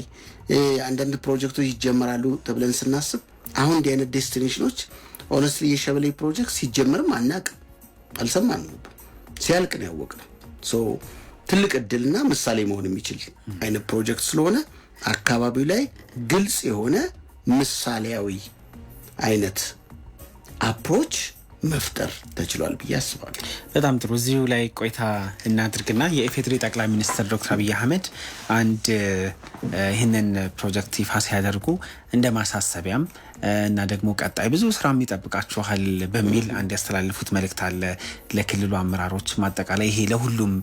አንዳንድ ፕሮጀክቶች ይጀመራሉ ተብለን ስናስብ አሁን እንዲህ አይነት ዴስቲኔሽኖች ኦነስትሊ የሸበሌ ፕሮጀክት ሲጀመርም አናውቅም፣ አልሰማንም ነበር፣ ሲያልቅ ነው ያወቅነው። ሶ ትልቅ እድልና ምሳሌ መሆን የሚችል አይነት ፕሮጀክት ስለሆነ አካባቢው ላይ ግልጽ የሆነ ምሳሌያዊ አይነት አፕሮች መፍጠር ተችሏል ብዬ አስባለሁ። በጣም ጥሩ። እዚሁ ላይ ቆይታ እናድርግና የኢፌዴሪ ጠቅላይ ሚኒስትር ዶክተር አብይ አህመድ አንድ ይህንን ፕሮጀክት ይፋ ሲያደርጉ እንደ ማሳሰቢያም እና ደግሞ ቀጣይ ብዙ ስራ ይጠብቃችኋል በሚል አንድ ያስተላልፉት መልእክት አለ ለክልሉ አመራሮች። ማጠቃላይ ይሄ ለሁሉም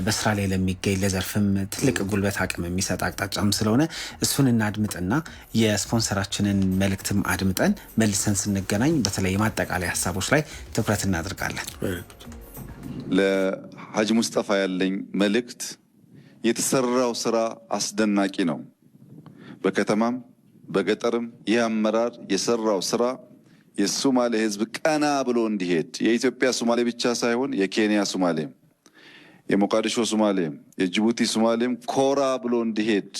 በስራ ላይ ለሚገኝ ለዘርፍም ትልቅ ጉልበት አቅም የሚሰጥ አቅጣጫም ስለሆነ እሱን እናድምጥና የስፖንሰራችንን መልእክትም አድምጠን መልሰን ስንገናኝ በተለይ ማጠቃላይ ሀሳቦች ላይ ትኩረት እናደርጋለን። ለሀጂ ሙስጠፋ ያለኝ መልእክት የተሰራው ስራ አስደናቂ ነው። በከተማም በገጠርም ይህ አመራር የሰራው ስራ የሶማሌ ህዝብ ቀና ብሎ እንዲሄድ የኢትዮጵያ ሶማሌ ብቻ ሳይሆን የኬንያ ሶማሌም፣ የሞቃዲሾ ሶማሌም፣ የጅቡቲ ሶማሌም ኮራ ብሎ እንዲሄድ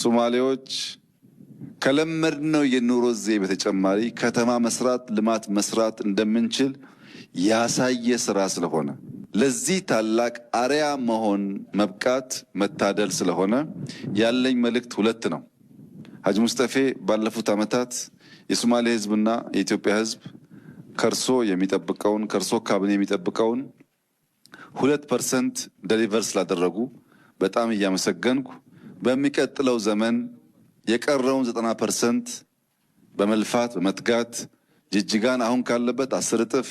ሶማሌዎች ከለመድነው የኑሮ ዘዬ በተጨማሪ ከተማ መስራት፣ ልማት መስራት እንደምንችል ያሳየ ስራ ስለሆነ ለዚህ ታላቅ አርያ መሆን መብቃት መታደል ስለሆነ ያለኝ መልእክት ሁለት ነው። ሀጂ ሙስጠፌ ባለፉት ዓመታት የሶማሌ ህዝብና የኢትዮጵያ ህዝብ ከርሶ የሚጠብቀውን ከርሶ ካቢኔ የሚጠብቀውን 2% ዴሊቨር ስላደረጉ በጣም እያመሰገንኩ በሚቀጥለው ዘመን የቀረውን 90% በመልፋት በመትጋት ጅጅጋን አሁን ካለበት 10 እጥፍ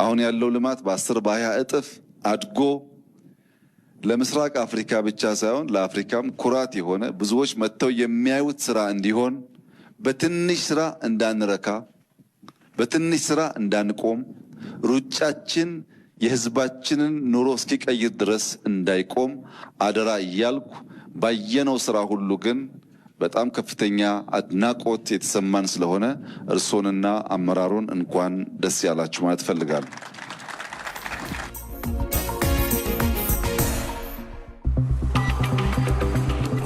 አሁን ያለው ልማት በ10 በ20 እጥፍ አድጎ ለምስራቅ አፍሪካ ብቻ ሳይሆን ለአፍሪካም ኩራት የሆነ ብዙዎች መጥተው የሚያዩት ስራ እንዲሆን በትንሽ ስራ እንዳንረካ፣ በትንሽ ስራ እንዳንቆም፣ ሩጫችን የህዝባችንን ኑሮ እስኪቀይር ድረስ እንዳይቆም አደራ እያልኩ ባየነው ስራ ሁሉ ግን በጣም ከፍተኛ አድናቆት የተሰማን ስለሆነ እርሶንና አመራሩን እንኳን ደስ ያላችሁ ማለት ፈልጋለሁ።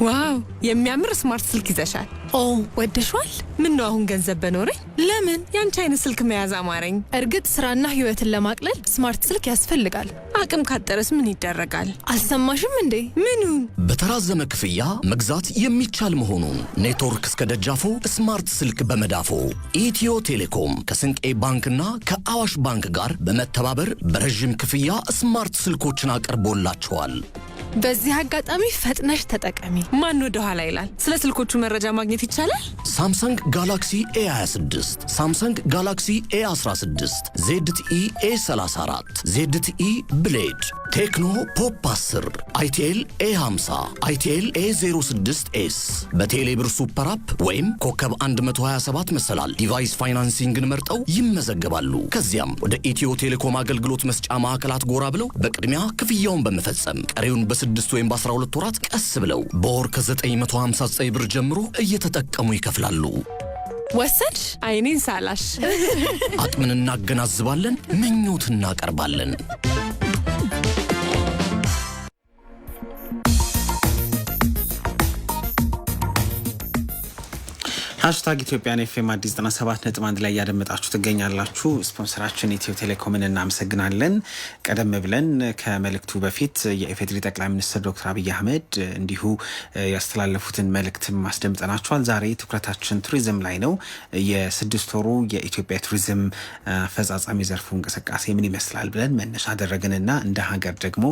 ዋው የሚያምር ስማርት ስልክ ይዘሻል። ኦ ወደሽዋል? ምን ነው አሁን ገንዘብ በኖረኝ ለምን ያንቺ አይነት ስልክ መያዝ አማረኝ። እርግጥ ስራና ህይወትን ለማቅለል ስማርት ስልክ ያስፈልጋል። አቅም ካጠረስ ምን ይደረጋል? አልሰማሽም እንዴ? ምኑን? በተራዘመ ክፍያ መግዛት የሚቻል መሆኑን። ኔትወርክ እስከ ደጃፎ፣ ስማርት ስልክ በመዳፎ። ኢትዮ ቴሌኮም ከስንቄ ባንክና ከአዋሽ ባንክ ጋር በመተባበር በረዥም ክፍያ ስማርት ስልኮችን አቀርቦላቸዋል። በዚህ አጋጣሚ ፈጥነሽ ተጠቀሚ። ማን ወደ ኋላ ይላል? ስለ ስልኮቹ መረጃ ማግኘት ይቻላል? ሳምሰንግ ጋላክሲ ኤ26፣ ሳምሰንግ ጋላክሲ ኤ16፣ ZTE ኤ34፣ ZTE ብሌድ፣ ቴክኖ ፖፕ 10፣ አይቲኤል ኤ50፣ አይቲኤል ኤ06ኤስ በቴሌብር ሱፐር አፕ ወይም ኮከብ 127 መሰላል ዲቫይስ ፋይናንሲንግን መርጠው ይመዘገባሉ። ከዚያም ወደ ኢትዮ ቴሌኮም አገልግሎት መስጫ ማዕከላት ጎራ ብለው በቅድሚያ ክፍያውን በመፈጸም ቀሪውን በ6 ወይም በ12 ወራት ቀስ ብለው በወር ከ959 ብር ጀምሮ እየተጠቀሙ ይከፍላሉ። ወሰንሽ? አይኔን ሳላሽ። አቅምን እናገናዝባለን፣ ምኞት እናቀርባለን። ሃሽታግ ኢትዮጵያን ኤፍኤም አዲስ 97.1 ላይ ያደመጣችሁ ትገኛላችሁ። ስፖንሰራችን ኢትዮ ቴሌኮምን እናመሰግናለን። ቀደም ብለን ከመልእክቱ በፊት የኢፌዴሪ ጠቅላይ ሚኒስትር ዶክተር አብይ አህመድ እንዲሁ ያስተላለፉትን መልእክትም አስደምጠናችኋል። ዛሬ ትኩረታችን ቱሪዝም ላይ ነው። የ6 ወሩ የኢትዮጵያ ቱሪዝም አፈጻጸም የዘርፉ እንቅስቃሴ ምን ይመስላል ብለን መነሻ አደረግንና እንደ ሀገር ደግሞ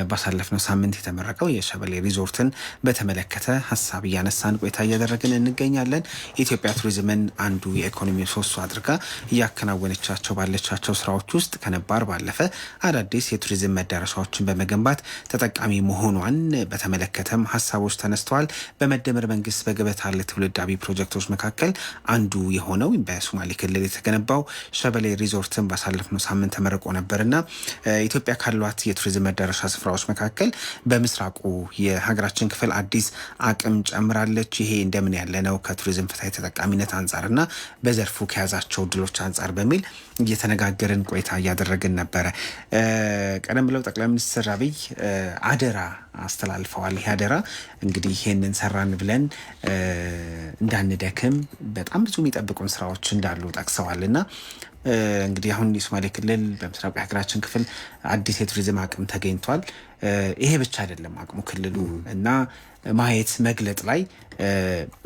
ባሳለፍነው ሳምንት የተመረቀው የሸበሌ ሪዞርትን በተመለከተ ሀሳብ እያነሳን ቆይታ እያደረግን እንገኛለን። ኢትዮጵያ ቱሪዝምን አንዱ የኢኮኖሚ ሶሶ አድርጋ እያከናወነቻቸው ባለቻቸው ስራዎች ውስጥ ከነባር ባለፈ አዳዲስ የቱሪዝም መዳረሻዎችን በመገንባት ተጠቃሚ መሆኗን በተመለከተም ሀሳቦች ተነስተዋል። በመደመር መንግስት በገበታ ለትውልድ አብይ ፕሮጀክቶች መካከል አንዱ የሆነው በሶማሌ ክልል የተገነባው ሸበሌ ሪዞርትን ባሳለፍነው ሳምንት ተመርቆ ነበርና ኢትዮጵያ ካሏት የቱሪዝም መዳረሻ ስፍራዎች መካከል በምስራቁ የሀገራችን ክፍል አዲስ አቅም ጨምራለች። ይሄ እንደምን ያለ ነው ከቱሪዝም ፍትሃዊ ተጠቃሚነት አንጻርና በዘርፉ ከያዛቸው ድሎች አንጻር በሚል እየተነጋገርን ቆይታ እያደረግን ነበረ። ቀደም ብለው ጠቅላይ ሚኒስትር አብይ አደራ አስተላልፈዋል። ይህ አደራ እንግዲህ ይሄንን ሰራን ብለን እንዳንደክም በጣም ብዙ የሚጠብቁን ስራዎች እንዳሉ ጠቅሰዋልና እንግዲህ አሁን የሶማሌ ክልል በምስራቅ የሀገራችን ክፍል አዲስ የቱሪዝም አቅም ተገኝቷል። ይሄ ብቻ አይደለም አቅሙ ክልሉ እና ማየት መግለጥ ላይ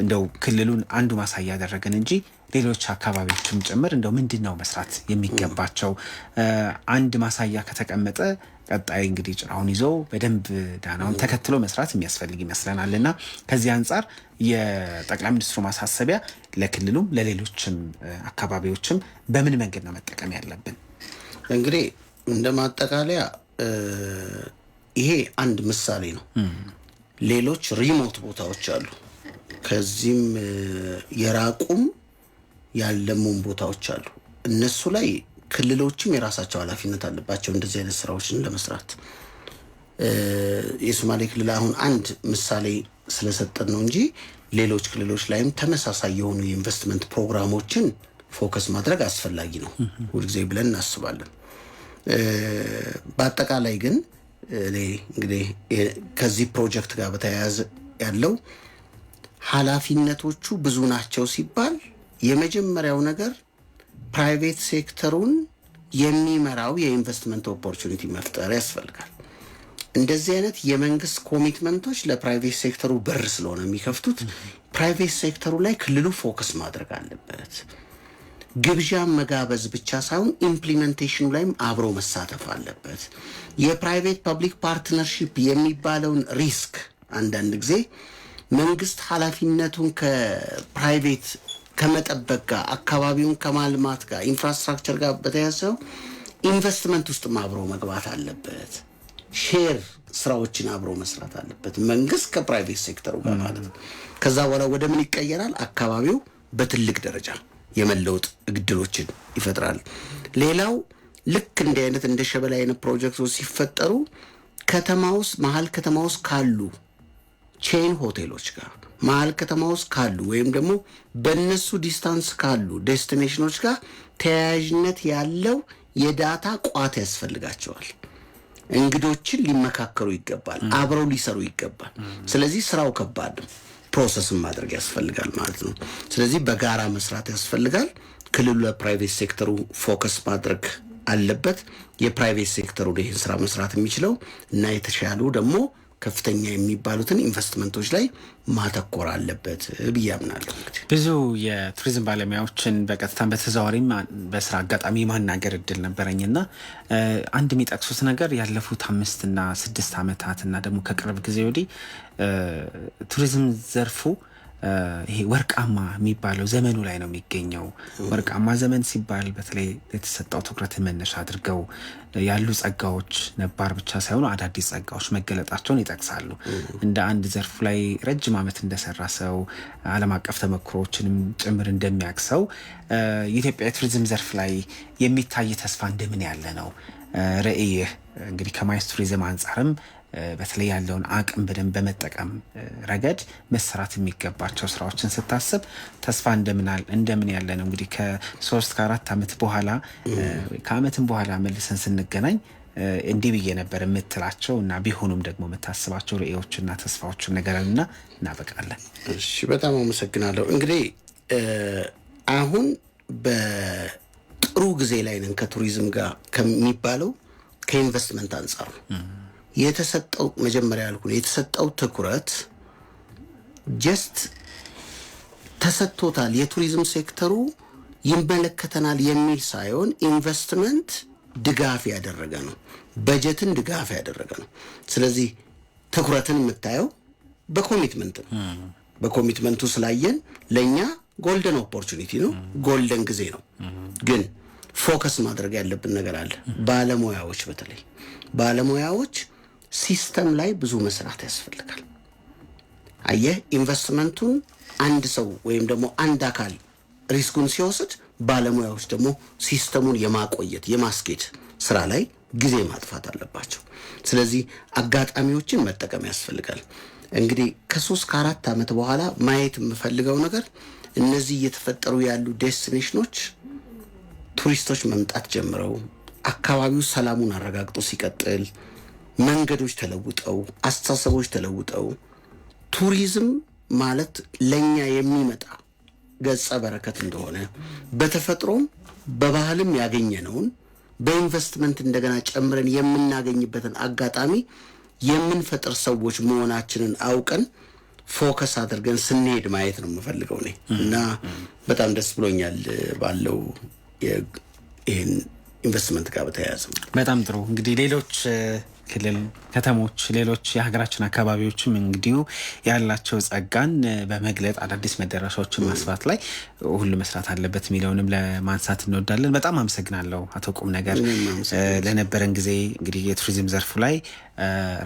እንደው ክልሉን አንዱ ማሳያ ያደረገን እንጂ ሌሎች አካባቢዎችም ጭምር እንደው ምንድነው መስራት የሚገባቸው አንድ ማሳያ ከተቀመጠ ቀጣይ እንግዲህ ጭራውን ይዞ በደንብ ዳናውን ተከትሎ መስራት የሚያስፈልግ ይመስለናልና ከዚህ አንጻር የጠቅላይ ሚኒስትሩ ማሳሰቢያ ለክልሉም ለሌሎችም አካባቢዎችም በምን መንገድ ነው መጠቀም ያለብን? እንግዲህ እንደማጠቃለያ ይሄ አንድ ምሳሌ ነው። ሌሎች ሪሞት ቦታዎች አሉ። ከዚህም የራቁም ያለሙም ቦታዎች አሉ። እነሱ ላይ ክልሎችም የራሳቸው ኃላፊነት አለባቸው እንደዚህ አይነት ስራዎችን ለመስራት። የሶማሌ ክልል አሁን አንድ ምሳሌ ስለሰጠን ነው እንጂ ሌሎች ክልሎች ላይም ተመሳሳይ የሆኑ የኢንቨስትመንት ፕሮግራሞችን ፎከስ ማድረግ አስፈላጊ ነው ሁልጊዜ ብለን እናስባለን። በአጠቃላይ ግን እኔ እንግዲህ ከዚህ ፕሮጀክት ጋር በተያያዘ ያለው ኃላፊነቶቹ ብዙ ናቸው ሲባል የመጀመሪያው ነገር ፕራይቬት ሴክተሩን የሚመራው የኢንቨስትመንት ኦፖርቹኒቲ መፍጠር ያስፈልጋል። እንደዚህ አይነት የመንግስት ኮሚትመንቶች ለፕራይቬት ሴክተሩ በር ስለሆነ የሚከፍቱት ፕራይቬት ሴክተሩ ላይ ክልሉ ፎከስ ማድረግ አለበት። ግብዣ መጋበዝ ብቻ ሳይሆን ኢምፕሊሜንቴሽኑ ላይም አብሮ መሳተፍ አለበት። የፕራይቬት ፐብሊክ ፓርትነርሺፕ የሚባለውን ሪስክ አንዳንድ ጊዜ መንግስት ኃላፊነቱን ከፕራይቬት ከመጠበቅ ጋር አካባቢውን ከማልማት ጋር ኢንፍራስትራክቸር ጋር በተያያዘው ኢንቨስትመንት ውስጥ አብሮ መግባት አለበት። ሼር ስራዎችን አብሮ መስራት አለበት መንግስት ከፕራይቬት ሴክተሩ ጋር ማለት ነው። ከዛ በኋላ ወደ ምን ይቀየራል? አካባቢው በትልቅ ደረጃ የመለውጥ እድሎችን ይፈጥራል። ሌላው ልክ እንደ አይነት እንደ ሸበሌ አይነት ፕሮጀክቶች ሲፈጠሩ ከተማ ውስጥ መሀል ከተማ ውስጥ ካሉ ቼን ሆቴሎች ጋር መሀል ከተማ ውስጥ ካሉ ወይም ደግሞ በእነሱ ዲስታንስ ካሉ ዴስቲኔሽኖች ጋር ተያያዥነት ያለው የዳታ ቋት ያስፈልጋቸዋል። እንግዶችን ሊመካከሩ ይገባል፣ አብረው ሊሰሩ ይገባል። ስለዚህ ስራው ከባድ ነው፣ ፕሮሰስን ማድረግ ያስፈልጋል ማለት ነው። ስለዚህ በጋራ መስራት ያስፈልጋል። ክልሉ ለፕራይቬት ሴክተሩ ፎከስ ማድረግ አለበት። የፕራይቬት ሴክተሩ ይህን ስራ መስራት የሚችለው እና የተሻሉ ደግሞ ከፍተኛ የሚባሉትን ኢንቨስትመንቶች ላይ ማተኮር አለበት ብዬ አምናለሁ። ብዙ የቱሪዝም ባለሙያዎችን በቀጥታም በተዘዋዋሪም በስራ አጋጣሚ ማናገር እድል ነበረኝና አንድ የሚጠቅሱት ነገር ያለፉት 5 እና 6 ዓመታት እና ደግሞ ከቅርብ ጊዜ ወዲህ ቱሪዝም ዘርፉ ይሄ ወርቃማ የሚባለው ዘመኑ ላይ ነው የሚገኘው። ወርቃማ ዘመን ሲባል በተለይ የተሰጠው ትኩረትን መነሻ አድርገው ያሉ ጸጋዎች ነባር ብቻ ሳይሆኑ አዳዲስ ጸጋዎች መገለጣቸውን ይጠቅሳሉ። እንደ አንድ ዘርፉ ላይ ረጅም ዓመት እንደሰራ ሰው ዓለም አቀፍ ተመክሮችንም ጭምር እንደሚያክሰው የኢትዮጵያ ቱሪዝም ዘርፍ ላይ የሚታይ ተስፋ እንደምን ያለ ነው ራዕይህ? እንግዲህ ከማይስ ቱሪዝም አንጻርም በተለይ ያለውን አቅም በደንብ በመጠቀም ረገድ መሰራት የሚገባቸው ስራዎችን ስታስብ ተስፋ እንደምን ያለ ነው? እንግዲህ ከ3 ከ4 ዓመት በኋላ ከዓመትም በኋላ መልሰን ስንገናኝ እንዲህ ብዬ ነበር የምትላቸው እና ቢሆኑም ደግሞ የምታስባቸው ራዕዮችና ተስፋዎችን ነገርና እናበቃለን። እሺ፣ በጣም አመሰግናለሁ። እንግዲህ አሁን በጥሩ ጊዜ ላይ ነን ከቱሪዝም ጋር ከሚባለው ከኢንቨስትመንት አንጻር ነው የተሰጠው። መጀመሪያ ያልኩት የተሰጠው ትኩረት ጀስት ተሰጥቶታል የቱሪዝም ሴክተሩ ይመለከተናል የሚል ሳይሆን ኢንቨስትመንት ድጋፍ ያደረገ ነው፣ በጀትን ድጋፍ ያደረገ ነው። ስለዚህ ትኩረትን የምታየው በኮሚትመንት ነው። በኮሚትመንቱ ስላየን ለኛ ጎልደን ኦፖርቹኒቲ ነው፣ ጎልደን ጊዜ ነው። ግን ፎከስ ማድረግ ያለብን ነገር አለ። ባለሙያዎች በተለይ ባለሙያዎች ሲስተም ላይ ብዙ መስራት ያስፈልጋል። አየህ ኢንቨስትመንቱን አንድ ሰው ወይም ደግሞ አንድ አካል ሪስኩን ሲወስድ ባለሙያዎች ደግሞ ሲስተሙን የማቆየት የማስኬድ ስራ ላይ ጊዜ ማጥፋት አለባቸው። ስለዚህ አጋጣሚዎችን መጠቀም ያስፈልጋል። እንግዲህ ከ3-4 ዓመት በኋላ ማየት የምፈልገው ነገር እነዚህ እየተፈጠሩ ያሉ ዴስቲኔሽኖች ቱሪስቶች መምጣት ጀምረው አካባቢው ሰላሙን አረጋግጦ ሲቀጥል፣ መንገዶች ተለውጠው፣ አስተሳሰቦች ተለውጠው ቱሪዝም ማለት ለኛ የሚመጣ ገጸ በረከት እንደሆነ በተፈጥሮም በባህልም ያገኘነውን በኢንቨስትመንት እንደገና ጨምረን የምናገኝበትን አጋጣሚ የምንፈጥር ሰዎች መሆናችንን አውቀን ፎከስ አድርገን ስንሄድ ማየት ነው የምፈልገው እኔ እና በጣም ደስ ብሎኛል ባለው ይሄን ኢንቨስትመንት ጋር በተያያዘ። በጣም ጥሩ። እንግዲህ ሌሎች ክልል ከተሞች ሌሎች የሀገራችን አካባቢዎችም እንግዲሁ ያላቸው ጸጋን በመግለጥ አዳዲስ መዳረሻዎችን ማስፋት ላይ ሁሉ መስራት አለበት የሚለውንም ለማንሳት እንወዳለን። በጣም አመሰግናለሁ አቶ ቁም ነገር ለነበረን ጊዜ። እንግዲህ የቱሪዝም ዘርፉ ላይ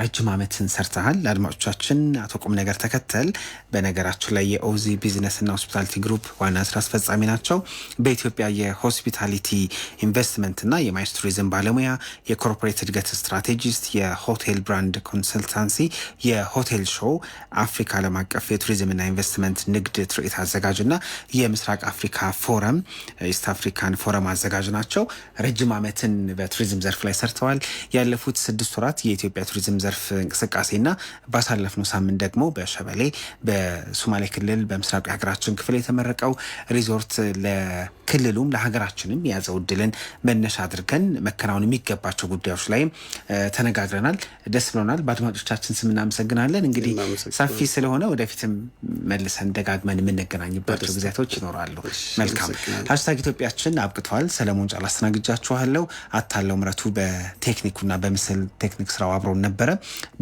ረጅም ዓመትን ሰርተሃል። ለአድማጮቻችን አቶ ቁም ነገር ተከተል በነገራችን ላይ የኦዚ ቢዝነስና ሆስፒታሊቲ ግሩፕ ዋና ስራ አስፈጻሚ ናቸው። በኢትዮጵያ የሆስፒታሊቲ ኢንቨስትመንትና የማይስ ቱሪዝም ባለሙያ፣ የኮርፖሬት እድገት ስትራቴጂስት፣ የሆቴል ብራንድ ኮንሰልታንሲ፣ የሆቴል ሾው አፍሪካ ዓለም አቀፍ የቱሪዝምና ኢንቨስትመንት ንግድ ትርኢት አዘጋጅና የምስራቅ አፍሪካ ፎረም ኢስት አፍሪካን ፎረም አዘጋጅ ናቸው። ረጅም ዓመትን በቱሪዝም ዘርፍ ላይ ሰርተዋል። ያለፉት 6 ወራት የኢትዮጵያ ቱሪዝም ዘርፍ እንቅስቃሴና ባሳለፍነው ሳምንት ደግሞ በሸበሌ በሶማሌ ክልል በምስራቅ የሀገራችን ክፍል የተመረቀው ሪዞርት ለክልሉም ለሀገራችንም የያዘው እድልን መነሻ አድርገን መከናወን የሚገባቸው ጉዳዮች ላይ ተነጋግረናል። ደስ ብሎናል። በአድማጮቻችን ስም እናመሰግናለን። እንግዲህ ሰፊ ስለሆነ ወደፊትም መልሰን ደጋግመን የምንገናኝባቸው ጊዜያቶች ይኖራሉ። መልካም ሀሽታግ ኢትዮጵያችን አብቅተዋል። ሰለሞን ጫላ አስተናግጃችኋለሁ። አታለው ምረቱ በቴክኒኩና በምስል ቴክኒክ ስራው አብሮን ነበረ።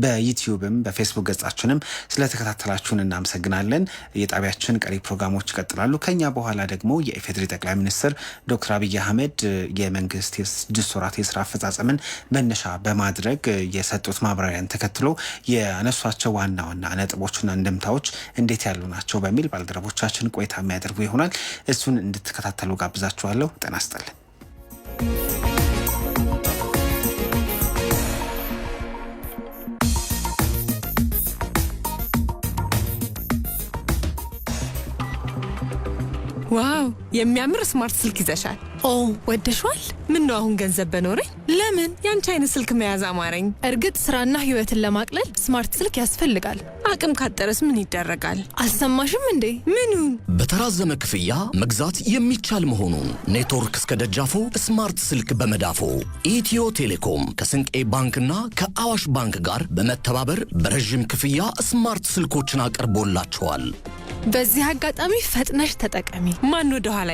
በዩቲዩብም በፌስቡክ ገጻችንም ስለተከታተላችሁን እናመሰግናለን። የጣቢያችን ቀሪ ፕሮግራሞች ይቀጥላሉ። ከኛ በኋላ ደግሞ የኢፌዴሪ ጠቅላይ ሚኒስትር ዶክተር አብይ አህመድ የመንግስት የ6 ወራት የስራ አፈጻጸምን መነሻ በማድረግ የሰጡት ማብራሪያን ተከትሎ ያነሷቸው ዋና ዋና ነጥቦችና እንደምታዎች እንዴት ያሉ ናቸው በሚል ባልደረቦቻችን ቆይታ የሚያደርጉ ይሆናል። እሱን እንድትከታተሉ ጋብዛችኋለሁ። ጤና ይስጥልኝ። ዋው የሚያምር ስማርት ስልክ ይዘሻል። ኦ ወደሽዋል? ምን ነው አሁን ገንዘብ በኖረኝ? ለምን ያንቺ አይነት ስልክ መያዝ አማረኝ? እርግጥ ስራና ህይወትን ለማቅለል ስማርት ስልክ ያስፈልጋል። አቅም ካጠረስ ምን ይደረጋል? አልሰማሽም እንዴ? ምኑን? በተራዘመ ክፍያ መግዛት የሚቻል መሆኑን ኔትወርክ እስከ ደጃፎ ስማርት ስልክ በመዳፎ ኢትዮ ቴሌኮም ከስንቄ ባንክና ከአዋሽ ባንክ ጋር በመተባበር በረዥም ክፍያ ስማርት ስልኮችን አቅርቦላቸዋል። በዚህ አጋጣሚ ፈጥነሽ ተጠቀሚ። ማን ወደ ኋላ